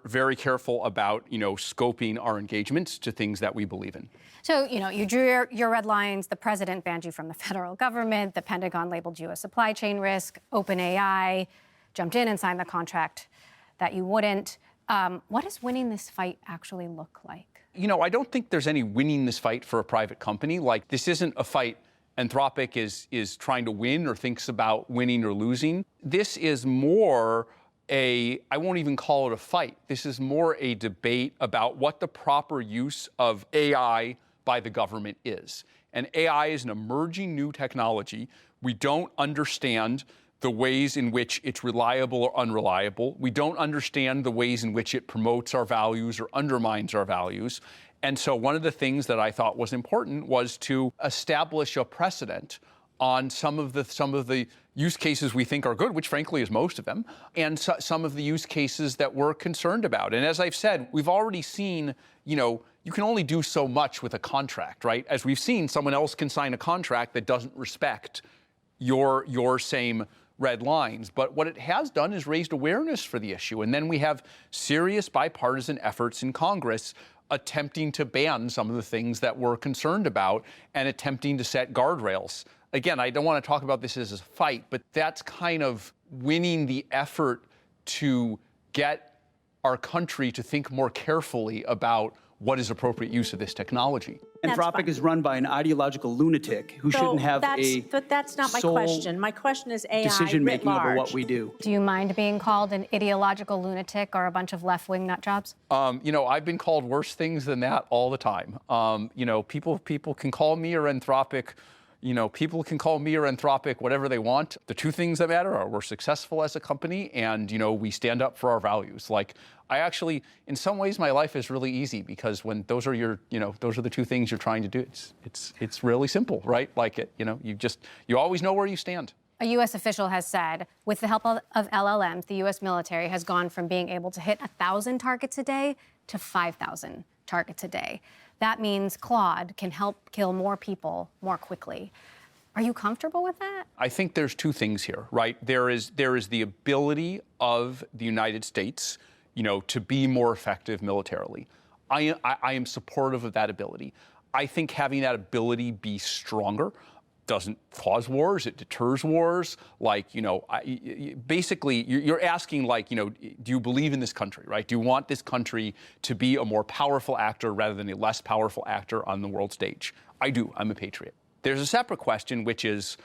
very careful about scoping our engagements to things that we believe in. So, you drew your red lines. The president banned you from the federal government. The Pentagon labeled you a supply chain risk. OpenAI jumped in and signed the contract that you wouldn't. What does winning this fight actually look like? I don't think there's any winning this fight for a private company. Like, this isn't a fight Anthropic is trying to win or thinks about winning or losing. This is more I won't even call it a fight. This is more a debate about what the proper use of AI by the government is. And AI is an emerging new technology. We don't understand the ways in which it's reliable or unreliable. We don't understand the ways in which it promotes our values or undermines our values. And so one of the things that I thought was important was to establish a precedent on some of the use cases we think are good, which frankly is most of them, and some of the use cases that we're concerned about. And as I've said, we've already seen, you can only do so much with a contract, right? As we've seen, someone else can sign a contract that doesn't respect your same red lines. But what it has done is raised awareness for the issue. And then we have serious bipartisan efforts in Congress attempting to ban some of the things that we're concerned about and attempting to set guardrails. Again, I don't want to talk about this as a fight, but that's kind of winning the effort to get our country to think more carefully about what is appropriate use of this technology. Anthropic is run by an ideological lunatic who shouldn't have But that's not my question. My question is AI decision-making writ large. over what we do. Do you mind being called an ideological lunatic or a bunch of left-wing nut jobs? I've been called worse things than that all the time. People can call me or Anthropic. People can call me or Anthropic whatever they want. The two things that matter are we're successful as a company and, we stand up for our values. Like, I actually, in some ways, my life is really easy because when those are those are the two things you're trying to do, it's really simple, right? Like you always know where you stand. A U.S. official has said, with the help of LLMs, the U.S. military has gone from being able to hit 1,000 targets a day to 5,000 targets a day. That means Claude can help kill more people more quickly. Are you comfortable with that? I think there's two things here, right? There is the ability of the United States, to be more effective militarily. I am supportive of that ability. I think having that ability be stronger doesn't cause wars, it deters wars. Basically, you're asking, do you believe in this country, right? Do you want this country to be a more powerful actor rather than a less powerful actor on the world stage? I do. I'm a patriot. There's a separate question, which is,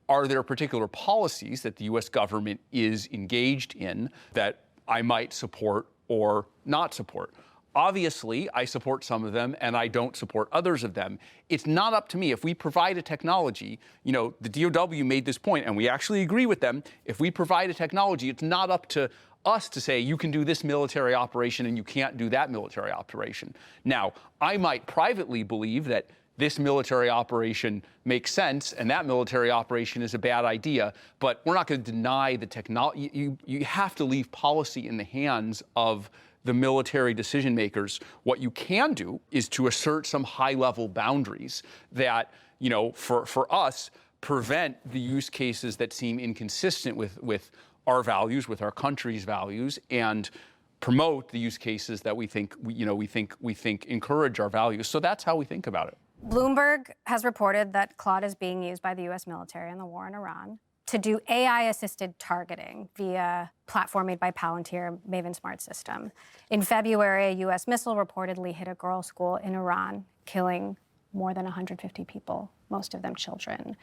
are there particular policies that the U.S. government is engaged in that I might support or not support? Obviously, I support some of them and I don't support others of them. It's not up to me. If we provide a technology, the DOW made this point and we actually agree with them. If we provide a technology, it's not up to us to say you can do this military operation and you can't do that military operation. Now, I might privately believe that this military operation makes sense and that military operation is a bad idea, but we're not going to deny the technology. You have to leave policy in the hands of the military decision makers. What you can do is to assert some high-level boundaries that, for us, prevent the use cases that seem inconsistent with our values, with our country's values, and promote the use cases that we think encourage our values. So that's how we think about it. Bloomberg has reported that Claude is being used by the U.S. military in the war in Iran to do AI-assisted targeting via platform made by Palantir, Maven Smart System. In February, a U.S. missile reportedly hit a girls' school in Iran, killing more than 150 people, most of them children.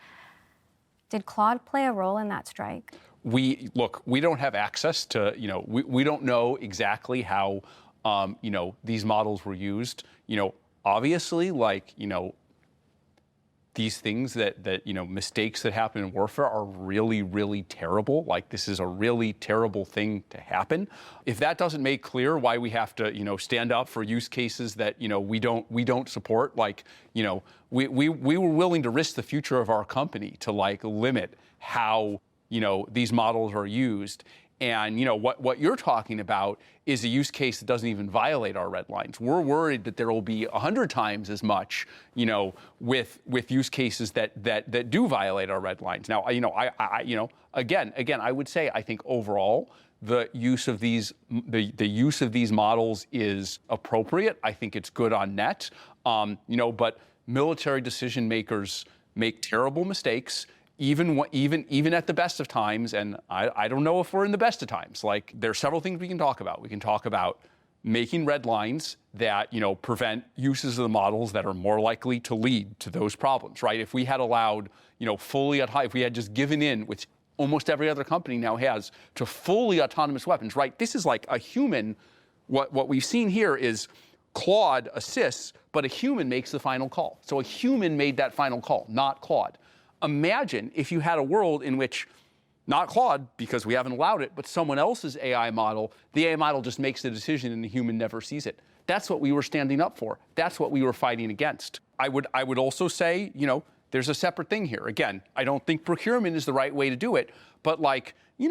Did Claude play a role in that strike? We don't have access to, we don't know exactly how, these models were used. obviously, like, these things that mistakes that happen in warfare are really, really terrible. Like, this is a really terrible thing to happen. If that doesn't make clear why we have to, stand up for use cases that, we don't support, like, we were willing to risk the future of our company to, like, limit how, these models are used. And what you're talking about is a use case that doesn't even violate our red lines. We're worried that there will be 100 times as much, with use cases that do violate our red lines. Now, again, I would say I think overall the use of these models is appropriate. I think it's good on net. But military decision makers make terrible mistakes. Even at the best of times, and I don't know if we're in the best of times. Like, there are several things we can talk about. We can talk about making red lines that, prevent uses of the models that are more likely to lead to those problems, right? If we had allowed, if we had just given in, which almost every other company now has, to fully autonomous weapons, right? This is like a human. What we've seen here is Claude assists, but a human makes the final call. So a human made that final call, not Claude. Imagine if you had a world in which, not Claude, because we haven't allowed it, but someone else's AI model, the AI model just makes the decision and the human never sees it. That's what we were standing up for. That's what we were fighting against. I would also say, there's a separate thing here. Again, I don't think procurement is the right way to do it, but like, we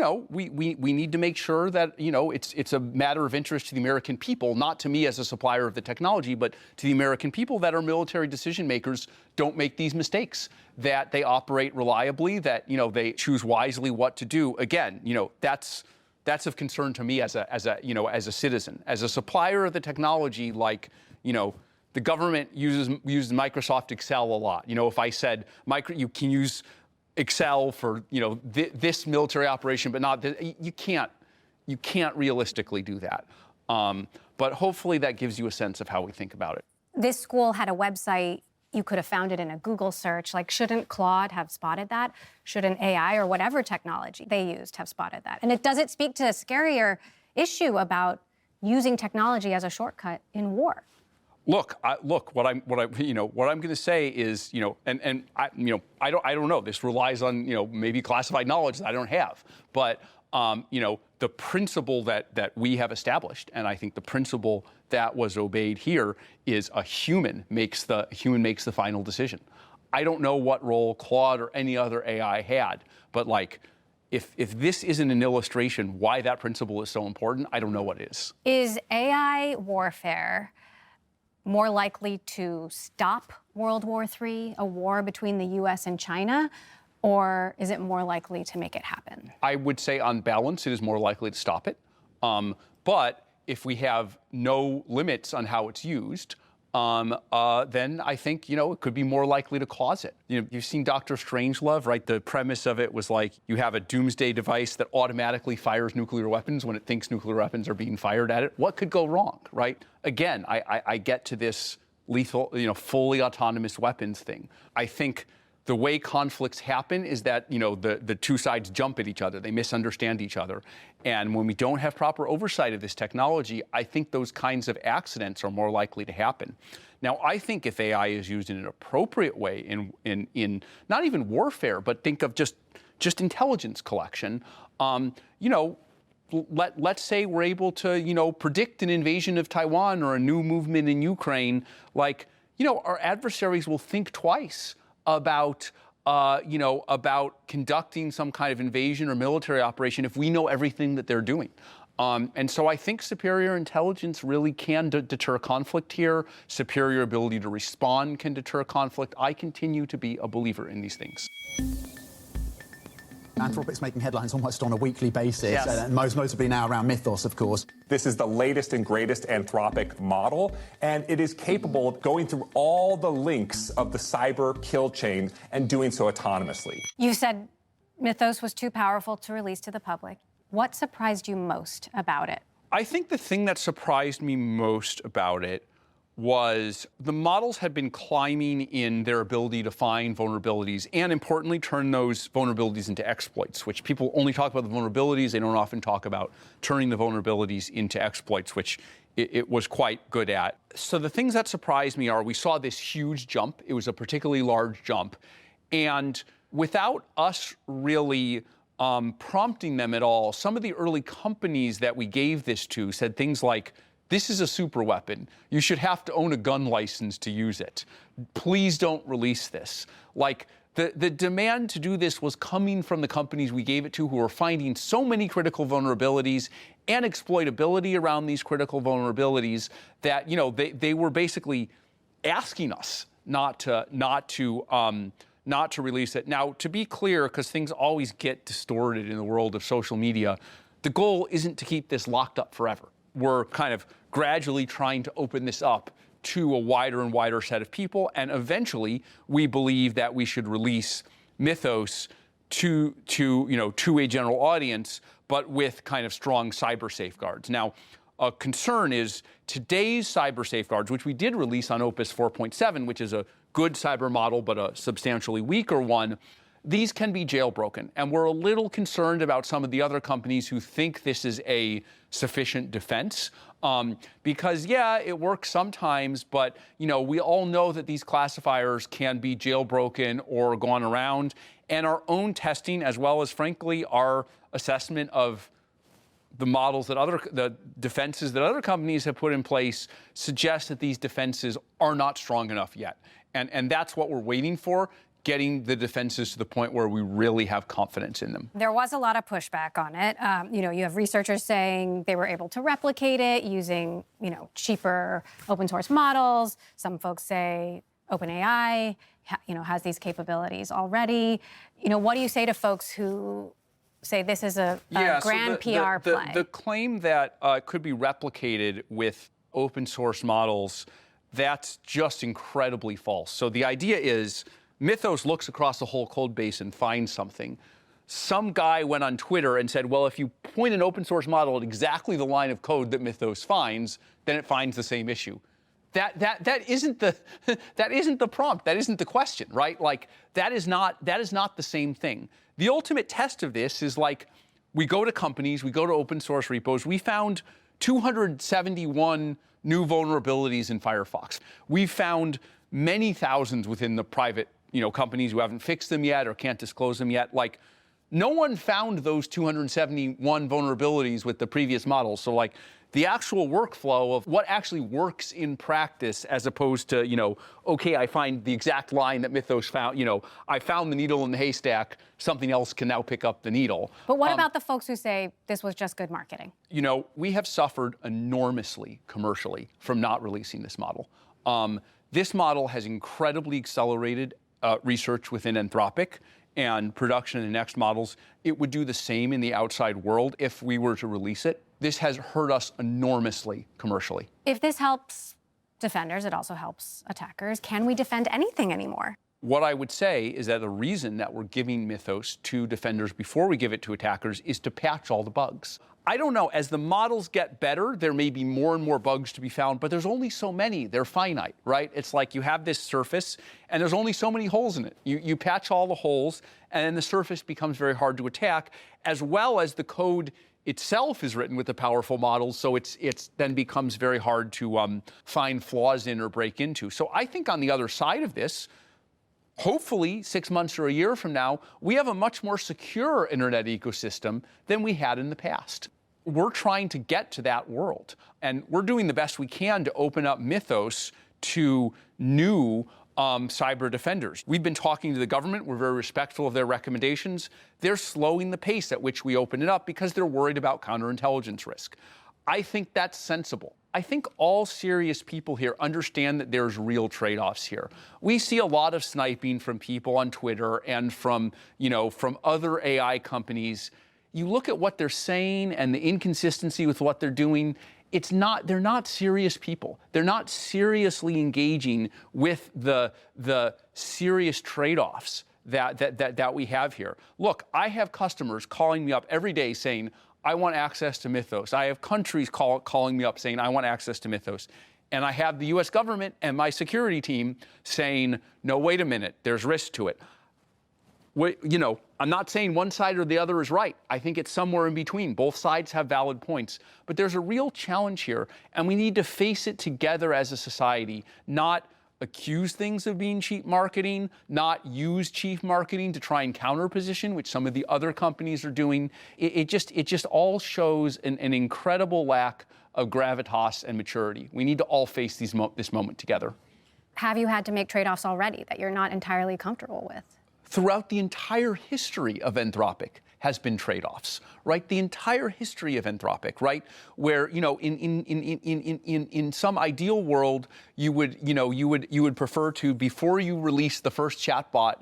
need to make sure that, it's a matter of interest to the American people, not to me as a supplier of the technology, but to the American people that are military decision makers don't make these mistakes, that they operate reliably, that, they choose wisely what to do. Again, that's of concern to me as a citizen. As a supplier of the technology, like, the government uses Microsoft Excel a lot. If I said, you can use Excel for this military operation, but not this, you can't realistically do that. But hopefully that gives you a sense of how we think about it. This school had a website. You could have found it in a Google search. Like, shouldn't Claude have spotted that? Shouldn't AI or whatever technology they used have spotted that? And does it speak to a scarier issue about using technology as a shortcut in war? Look, what I'm going to say is, I don't know. This relies on, maybe classified knowledge that I don't have. But, the principle that we have established, and I think the principle that was obeyed here, is a human makes the final decision. I don't know what role Claude or any other AI had, but like, if this isn't an illustration why that principle is so important, I don't know what is. Is AI warfare more likely to stop World War III, a war between the U.S. and China, or is it more likely to make it happen? I would say on balance, it is more likely to stop it. But if we have no limits on how it's used, then I think, it could be more likely to cause it. You've seen Dr. Strangelove, right? The premise of it was like, you have a doomsday device that automatically fires nuclear weapons when it thinks nuclear weapons are being fired at it. What could go wrong, right? Again, I get to this lethal, fully autonomous weapons thing. I think the way conflicts happen is that, the two sides jump at each other. They misunderstand each other. And when we don't have proper oversight of this technology, I think those kinds of accidents are more likely to happen. Now, I think if AI is used in an appropriate way in not even warfare, but think of just intelligence collection, let's say we're able to, predict an invasion of Taiwan or a new movement in Ukraine, like, our adversaries will think twice about conducting some kind of invasion or military operation if we know everything that they're doing. And so I think superior intelligence really can deter conflict here. Superior ability to respond can deter conflict. I continue to be a believer in these things. Anthropic's making headlines almost on a weekly basis, yes. Most notably now around Mythos, of course. This is the latest and greatest Anthropic model, and it is capable of going through all the links of the cyber kill chain and doing so autonomously. You said Mythos was too powerful to release to the public. What surprised you most about it? I think the thing that surprised me most about it was the models had been climbing in their ability to find vulnerabilities and, importantly, turn those vulnerabilities into exploits, which people only talk about the vulnerabilities. They don't often talk about turning the vulnerabilities into exploits, which it was quite good at. So the things that surprised me are we saw this huge jump. It was a particularly large jump. And without us really prompting them at all, some of the early companies that we gave this to said things like, this is a super weapon. You should have to own a gun license to use it. Please don't release this. Like, the demand to do this was coming from the companies we gave it to, who were finding so many critical vulnerabilities and exploitability around these critical vulnerabilities that, they were basically asking us not to release it. Now, to be clear, because things always get distorted in the world of social media, the goal isn't to keep this locked up forever. We're kind of gradually trying to open this up to a wider and wider set of people, and eventually we believe that we should release Mythos to a general audience, but with kind of strong cyber safeguards. Now, a concern is today's cyber safeguards, which we did release on Opus 4.7, which is a good cyber model, but a substantially weaker one. These can be jailbroken, and we're a little concerned about some of the other companies who think this is a sufficient defense, because, yeah, it works sometimes, but, we all know that these classifiers can be jailbroken or gone around, and our own testing, as well as, frankly, our assessment of the models the defenses that other companies have put in place suggest that these defenses are not strong enough yet. And that's what we're waiting for, getting the defenses to the point where we really have confidence in them. There was a lot of pushback on it. You have researchers saying they were able to replicate it using, cheaper open source models. Some folks say OpenAI, has these capabilities already. What do you say to folks who say this is a grand PR play? The claim that it could be replicated with open source models, that's just incredibly false. So the idea is Mythos looks across the whole code base and finds something. Some guy went on Twitter and said, well, if you point an open source model at exactly the line of code that Mythos finds, then it finds the same issue. That isn't the prompt. That isn't the question, right? Like, that is not the same thing. The ultimate test of this is like, we go to companies, we go to open source repos. We found 271 new vulnerabilities in Firefox. We found many thousands within the private, companies who haven't fixed them yet or can't disclose them yet. Like, no one found those 271 vulnerabilities with the previous models. So, like, the actual workflow of what actually works in practice, as opposed to, okay, I find the exact line that Mythos found, I found the needle in the haystack, something else can now pick up the needle. But what about the folks who say this was just good marketing? We have suffered enormously commercially from not releasing this model. This model has incredibly accelerated research within Anthropic and production in next models. It would do the same in the outside world if we were to release it. This has hurt us enormously commercially. If this helps defenders, it also helps attackers. Can we defend anything anymore? What I would say is that the reason that we're giving Mythos to defenders before we give it to attackers is to patch all the bugs. I don't know, as the models get better, there may be more and more bugs to be found, but there's only so many. They're finite, right? It's like you have this surface, and there's only so many holes in it. You patch all the holes, and then the surface becomes very hard to attack, as well as the code itself is written with the powerful models, so it's then becomes very hard to find flaws in or break into. So I think on the other side of this, hopefully 6 months or a year from now, we have a much more secure internet ecosystem than we had in the past. We're trying to get to that world, and we're doing the best we can to open up Mythos to new cyber defenders. We've been talking to the government. We're very respectful of their recommendations. They're slowing the pace at which we open it up because they're worried about counterintelligence risk. I think that's sensible. I think all serious people here understand that there's real trade-offs here. We see a lot of sniping from people on Twitter and from other AI companies. You look at what they're saying and the inconsistency with what they're doing, they're not serious people. They're not seriously engaging with the serious trade-offs that we have here. Look, I have customers calling me up every day saying, I want access to Mythos. I have countries calling me up saying, I want access to Mythos. And I have the US government and my security team saying, no, wait a minute, there's risk to it. I'm not saying one side or the other is right. I think it's somewhere in between. Both sides have valid points. But there's a real challenge here, and we need to face it together as a society, not accuse things of being cheap marketing, not use cheap marketing to try and counterposition, which some of the other companies are doing. It just all shows an incredible lack of gravitas and maturity. We need to all face this moment together. Have you had to make trade-offs already that you're not entirely comfortable with? Throughout the entire history of Anthropic has been trade-offs, right? The entire history of Anthropic, right? Where, in some ideal world, you would prefer to, before you release the first chatbot,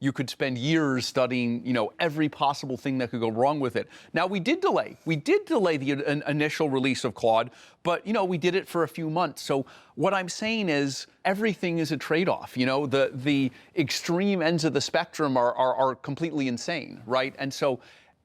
you could spend years studying, every possible thing that could go wrong with it. Now, we did delay the initial release of Claude, but, we did it for a few months. So what I'm saying is everything is a trade-off. The extreme ends of the spectrum are completely insane, right? And so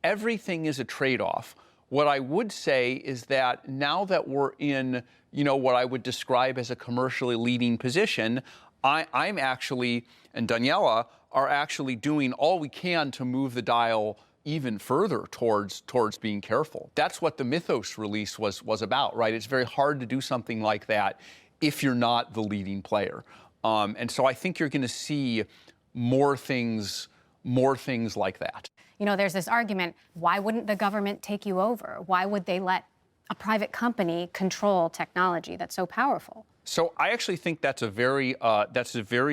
everything is a trade-off. What I would say is that now that we're in, what I would describe as a commercially leading position, I'm actually, and Daniela are actually doing all we can to move the dial even further towards being careful. That's what the Mythos release was about, right? It's very hard to do something like that if you're not the leading player. And so I think you're going to see more things like that. There's this argument, why wouldn't the government take you over? Why would they let a private company control technology that's so powerful? So I actually think that's a very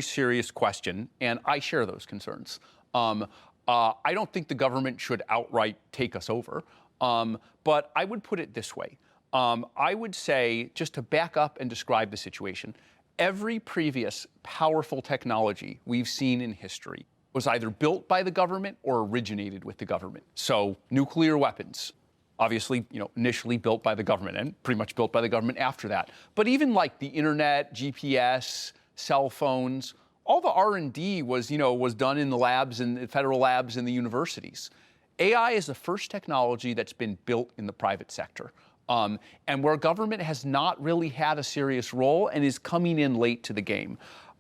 serious question, and I share those concerns. I don't think the government should outright take us over, but I would put it this way. I would say, just to back up and describe the situation, every previous powerful technology we've seen in history was either built by the government or originated with the government. So nuclear weapons, obviously, initially built by the government and pretty much built by the government after that. But even like the internet, GPS, cell phones, all the R&D was done in the labs and the federal labs and the universities. AI is the first technology that's been built in the private sector. And where government has not really had a serious role and is coming in late to the game.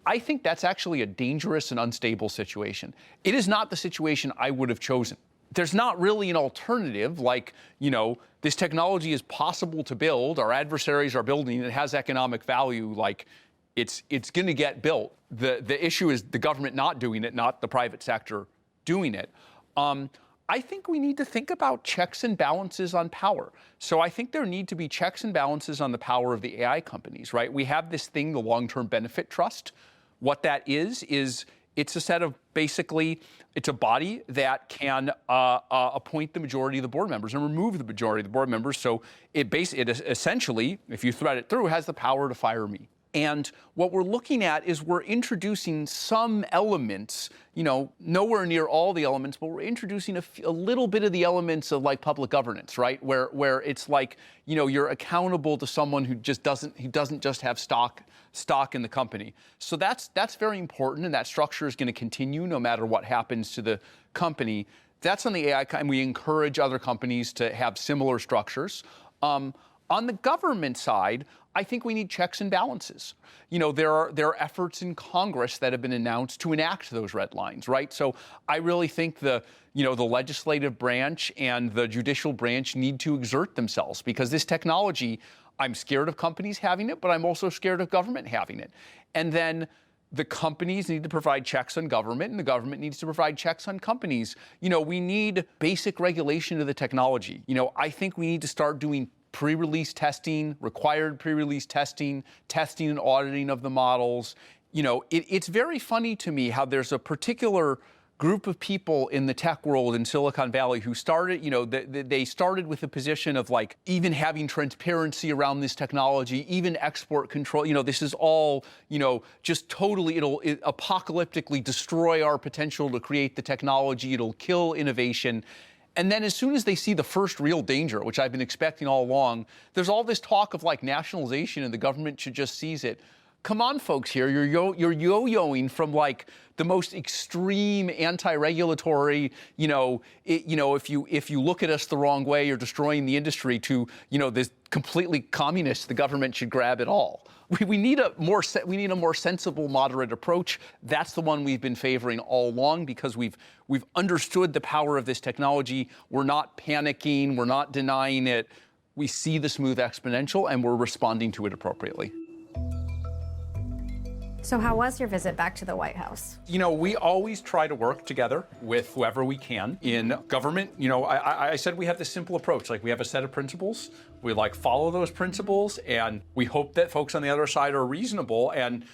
I think that's actually a dangerous and unstable situation. It is not the situation I would have chosen. There's not really an alternative like, this technology is possible to build, our adversaries are building, it has economic value, like it's going to get built. The issue is the government not doing it, not the private sector doing it. I think we need to think about checks and balances on power. So I think there need to be checks and balances on the power of the AI companies, right? We have this thing, the long-term benefit trust. What that is it's a set of it's a body that can appoint the majority of the board members and remove the majority of the board members. So it essentially, if you thread it through, has the power to fire me. And what we're looking at is we're introducing some elements, nowhere near all the elements, but we're introducing a little bit of the elements of like public governance, right? Where it's like, you're accountable to someone who doesn't just have stock in the company. So that's very important, and that structure is going to continue no matter what happens to the company. That's on the AI, and we encourage other companies to have similar structures. On the government side, I think we need checks and balances. There are efforts in Congress that have been announced to enact those red lines, right? So I really think the legislative branch and the judicial branch need to exert themselves, because this technology, I'm scared of companies having it, but I'm also scared of government having it. And then the companies need to provide checks on government, and the government needs to provide checks on companies. We need basic regulation of the technology. I think we need to start doing pre-release testing, required pre-release testing and auditing of the models. It's very funny to me how there's a particular group of people in the tech world in Silicon Valley who started, they started with a position of like even having transparency around this technology, even export control. This is all, just totally, it'll apocalyptically destroy our potential to create the technology. It'll kill innovation. And then as soon as they see the first real danger, which I've been expecting all along, there's all this talk of like nationalization and the government should just seize it. come on, folks here, you're yo-yoing from like the most extreme anti-regulatory, if you look at us the wrong way, you're destroying the industry, to, this completely communist, the government should grab it all. We need a more sensible, moderate approach. That's the one we've been favoring all along, because we've understood the power of this technology. We're not panicking. We're not denying it. We see the smooth exponential, and we're responding to it appropriately. So how was your visit back to the White House? We always try to work together with whoever we can in government. I said we have this simple approach. Like, we have a set of principles. We follow those principles, and we hope that folks on the other side are reasonable. And,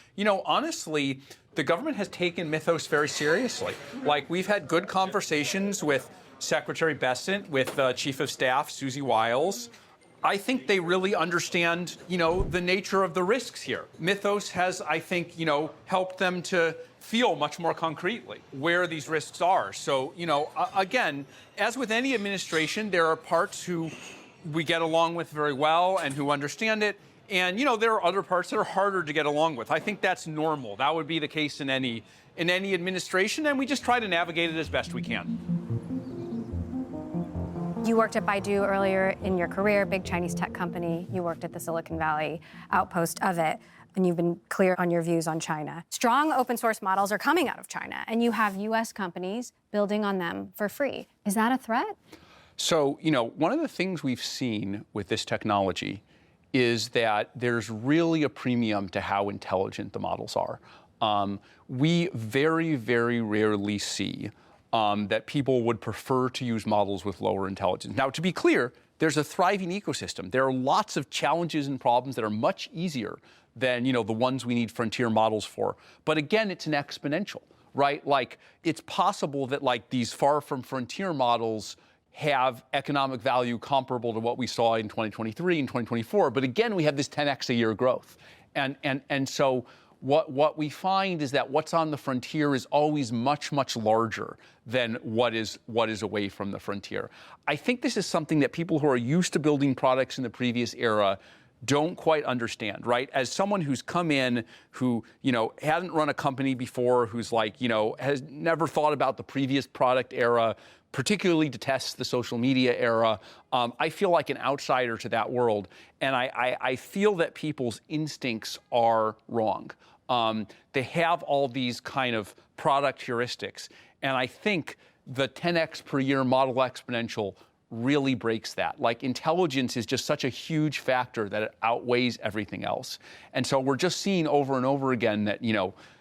honestly, the government has taken mythos very seriously. Like, we've had good conversations with Secretary Bessent, with Chief of Staff Susie Wiles. I think they really understand, the nature of the risks here. Mythos has, I think, helped them to feel much more concretely where these risks are. So, again, as with any administration, there are parts who we get along with very well and who understand it. And, there are other parts that are harder to get along with. I think that's normal. That would be the case in any administration, and we just try to navigate it as best we can. You worked at Baidu earlier in your career, big Chinese tech company. You worked at the Silicon Valley outpost of it, and you've been clear on your views on China. Strong open source models are coming out of China, and you have US companies building on them for free. Is that a threat? So, one of the things we've seen with this technology is that there's really a premium to how intelligent the models are. We very, very rarely see that people would prefer to use models with lower intelligence. Now, to be clear, there's a thriving ecosystem. There are lots of challenges and problems that are much easier than, the ones we need frontier models for. But again, it's an exponential, right? Like, it's possible that these far from frontier models have economic value comparable to what we saw in 2023 and 2024. But again, we have this 10x a year growth. And so what we find is that what's on the frontier is always much, much larger than what is away from the frontier. I think this is something that people who are used to building products in the previous era don't quite understand, right? As someone who's come in, who, hadn't run a company before, who's has never thought about the previous product era, particularly detests the social media era, I feel like an outsider to that world. And I feel that people's instincts are wrong. They have all these kind of product heuristics. And I think the 10x per year model exponential really breaks that. Intelligence is just such a huge factor that it outweighs everything else. And so we're just seeing over and over again that,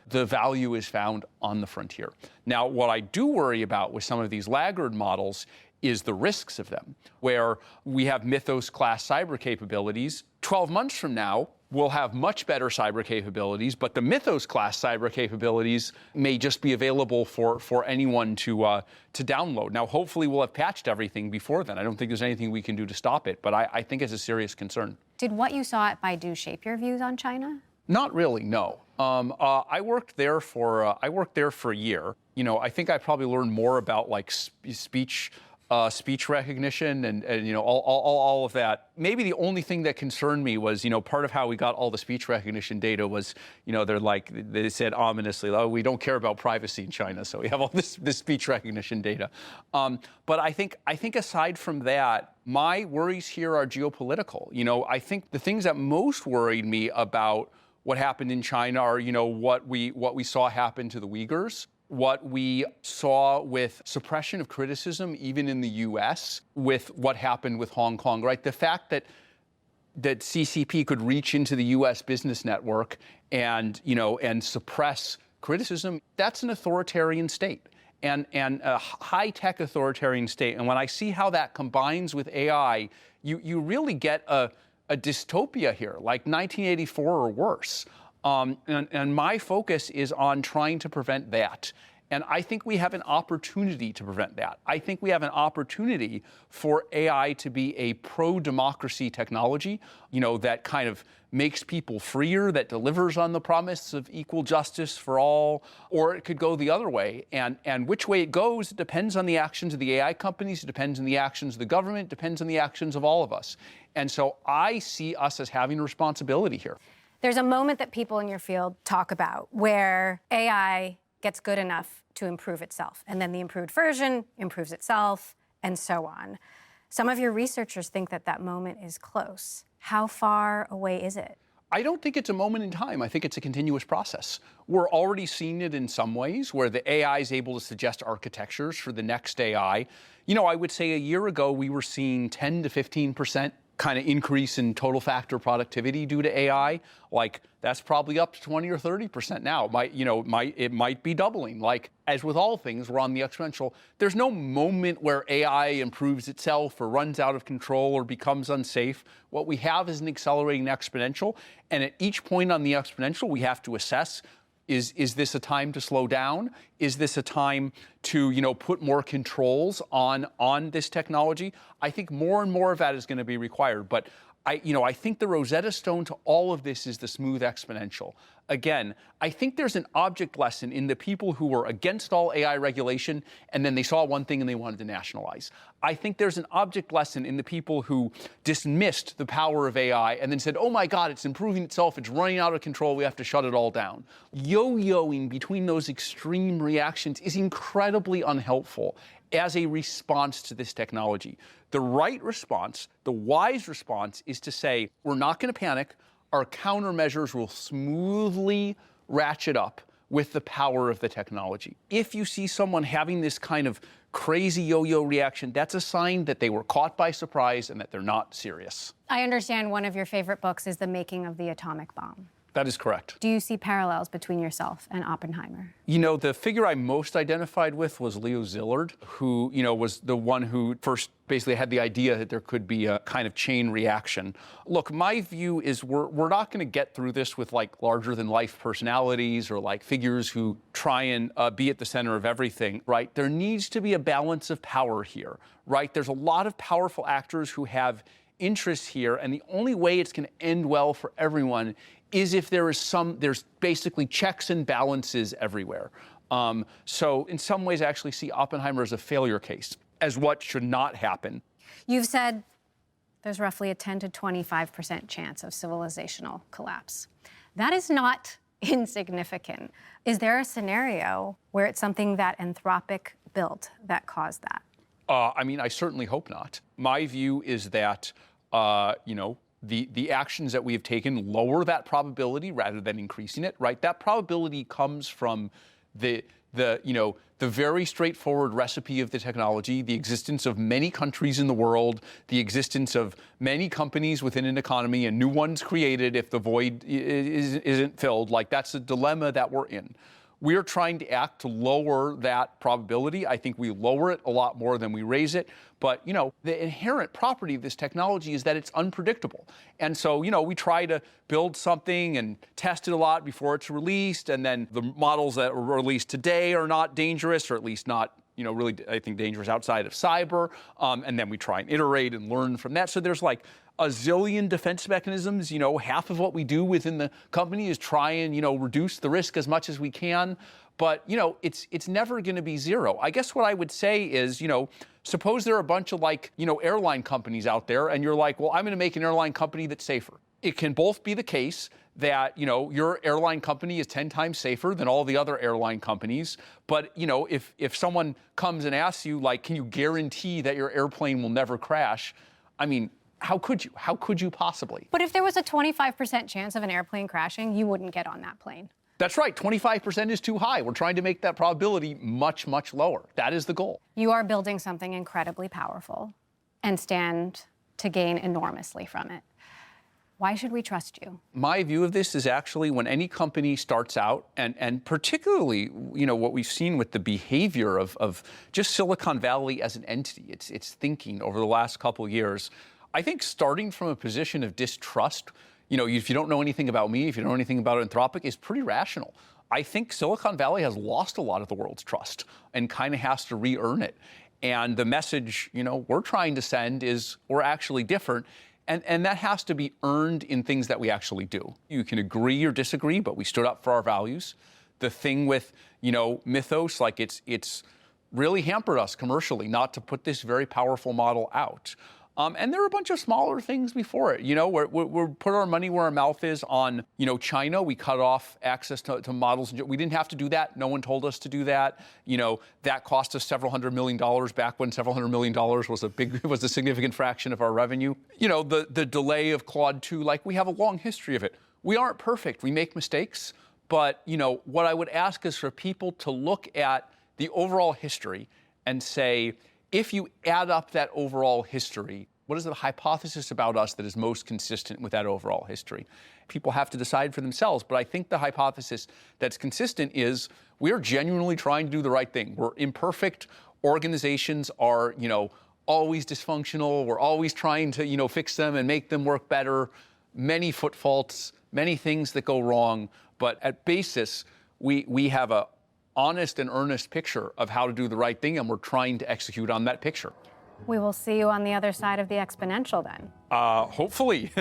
the value is found on the frontier. Now, what I do worry about with some of these laggard models is the risks of them, where we have Mythos-class cyber capabilities. 12 months from now, we'll have much better cyber capabilities, but the Mythos-class cyber capabilities may just be available for anyone to download. Now, hopefully we'll have patched everything before then. I don't think there's anything we can do to stop it, but I think it's a serious concern. Did what you saw at Baidu shape your views on China? Not really, no. I worked there for a year. I think I probably learned more about speech recognition and all of that. Maybe the only thing that concerned me was, part of how we got all the speech recognition data was, they said ominously, oh, we don't care about privacy in China, so we have all this speech recognition data. But I think aside from that, my worries here are geopolitical. I think the things that most worried me about what happened in China are, what we saw happen to the Uyghurs, what we saw with suppression of criticism, even in the U.S., with what happened with Hong Kong, right? The fact that CCP could reach into the U.S. business network and suppress criticism, that's an authoritarian state. And a high-tech authoritarian state. And when I see how that combines with AI, you really get a dystopia here, like 1984 or worse. And my focus is on trying to prevent that. And I think we have an opportunity to prevent that. I think we have an opportunity for AI to be a pro-democracy technology, that kind of makes people freer, that delivers on the promise of equal justice for all, or it could go the other way. And which way it goes, it depends on the actions of the AI companies, it depends on the actions of the government, it depends on the actions of all of us. And so I see us as having a responsibility here. There's a moment that people in your field talk about where AI gets good enough to improve itself, and then the improved version improves itself, and so on. Some of your researchers think that that moment is close. How far away is it? I don't think it's a moment in time. I think it's a continuous process. We're already seeing it in some ways where the AI is able to suggest architectures for the next AI. You know, I would say a year ago, we were seeing 10 to 15% kind of increase in total factor productivity due to AI. Like, that's probably up to 20 or 30% now. It might be doubling. Like, as with all things, we're on the exponential. There's no moment where AI improves itself or runs out of control or becomes unsafe. What we have is an accelerating exponential. And at each point on the exponential, we have to assess, is this a time to slow down? Is this a time to, put more controls on this technology? I think more and more of that is going to be required. But I think the Rosetta Stone to all of this is the smooth exponential. Again, I think there's an object lesson in the people who were against all AI regulation, and then they saw one thing and they wanted to nationalize. I think there's an object lesson in the people who dismissed the power of AI and then said, oh my God, it's improving itself, it's running out of control, we have to shut it all down. Yo-yoing between those extreme reactions is incredibly unhelpful as a response to this technology. The right response, the wise response, is to say, we're not going to panic. Our countermeasures will smoothly ratchet up with the power of the technology. If you see someone having this kind of crazy yo-yo reaction, that's a sign that they were caught by surprise and that they're not serious. I understand one of your favorite books is The Making of the Atomic Bomb. That is correct. Do you see parallels between yourself and Oppenheimer? The figure I most identified with was Leo Szilard, who, was the one who first basically had the idea that there could be a kind of chain reaction. Look, my view is we're not going to get through this with like larger than life personalities or like figures who try and be at the center of everything, right? There needs to be a balance of power here, right? There's a lot of powerful actors who have interests here, and the only way it's going to end well for everyone is if there's basically checks and balances everywhere. So in some ways, I actually see Oppenheimer as a failure case, as what should not happen. You've said there's roughly a 10 to 25% chance of civilizational collapse. That is not insignificant. Is there a scenario where it's something that Anthropic built that caused that? I certainly hope not. My view is that, the actions that we have taken lower that probability rather than increasing it, right? That probability comes from the very straightforward recipe of the technology, the existence of many countries in the world, the existence of many companies within an economy and new ones created if the void isn't filled. Like, that's a dilemma that we're in. We are trying to act to lower that probability. I think we lower it a lot more than we raise it. But, the inherent property of this technology is that it's unpredictable. And so, we try to build something and test it a lot before it's released. And then the models that were released today are not dangerous, or at least not, really, I think, dangerous outside of cyber. And then we try and iterate and learn from that. So there's like a zillion defense mechanisms. Half of what we do within the company is try and, reduce the risk as much as we can. But, it's never going to be zero. I guess what I would say is, suppose there are a bunch of airline companies out there and you're like, well, I'm going to make an airline company that's safer. It can both be the case that, your airline company is 10 times safer than all the other airline companies. But, if someone comes and asks you, like, can you guarantee that your airplane will never crash? How could you? How could you possibly? But if there was a 25% chance of an airplane crashing, you wouldn't get on that plane. That's right. 25% is too high. We're trying to make that probability much, much lower. That is the goal. You are building something incredibly powerful and stand to gain enormously from it. Why should we trust you? My view of this is actually when any company starts out, and particularly, what we've seen with the behavior of just Silicon Valley as an entity, its thinking over the last couple of years, I think starting from a position of distrust, if you don't know anything about me, if you don't know anything about Anthropic, is pretty rational. I think Silicon Valley has lost a lot of the world's trust and kind of has to re-earn it. And the message, we're trying to send is we're actually different. And that has to be earned in things that we actually do. You can agree or disagree, but we stood up for our values. The thing with, Mythos, like it's really hampered us commercially not to put this very powerful model out. And there are a bunch of smaller things before it. We're put our money where our mouth is on, China. We cut off access to models. We didn't have to do that. No one told us to do that. That cost us several $100 million back when several $100 million was a significant fraction of our revenue. The delay of Claude 2, we have a long history of it. We aren't perfect. We make mistakes. But, what I would ask is for people to look at the overall history and say, if you add up that overall history, what is the hypothesis about us that is most consistent with that overall history? People have to decide for themselves, but I think the hypothesis that's consistent is we are genuinely trying to do the right thing. We're imperfect. Organizations are, always dysfunctional. We're always trying to, fix them and make them work better. Many foot faults, many things that go wrong. But at basis, we have a honest and earnest picture of how to do the right thing, and we're trying to execute on that picture. We will see you on the other side of the exponential then. Hopefully.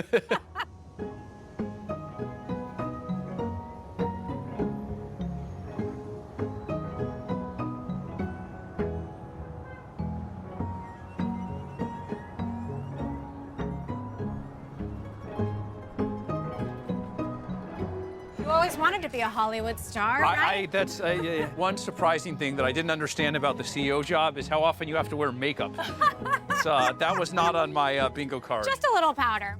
Always wanted to be a Hollywood star, right? That's one surprising thing that I didn't understand about the CEO job is how often you have to wear makeup. That was not on my bingo card. Just a little powder.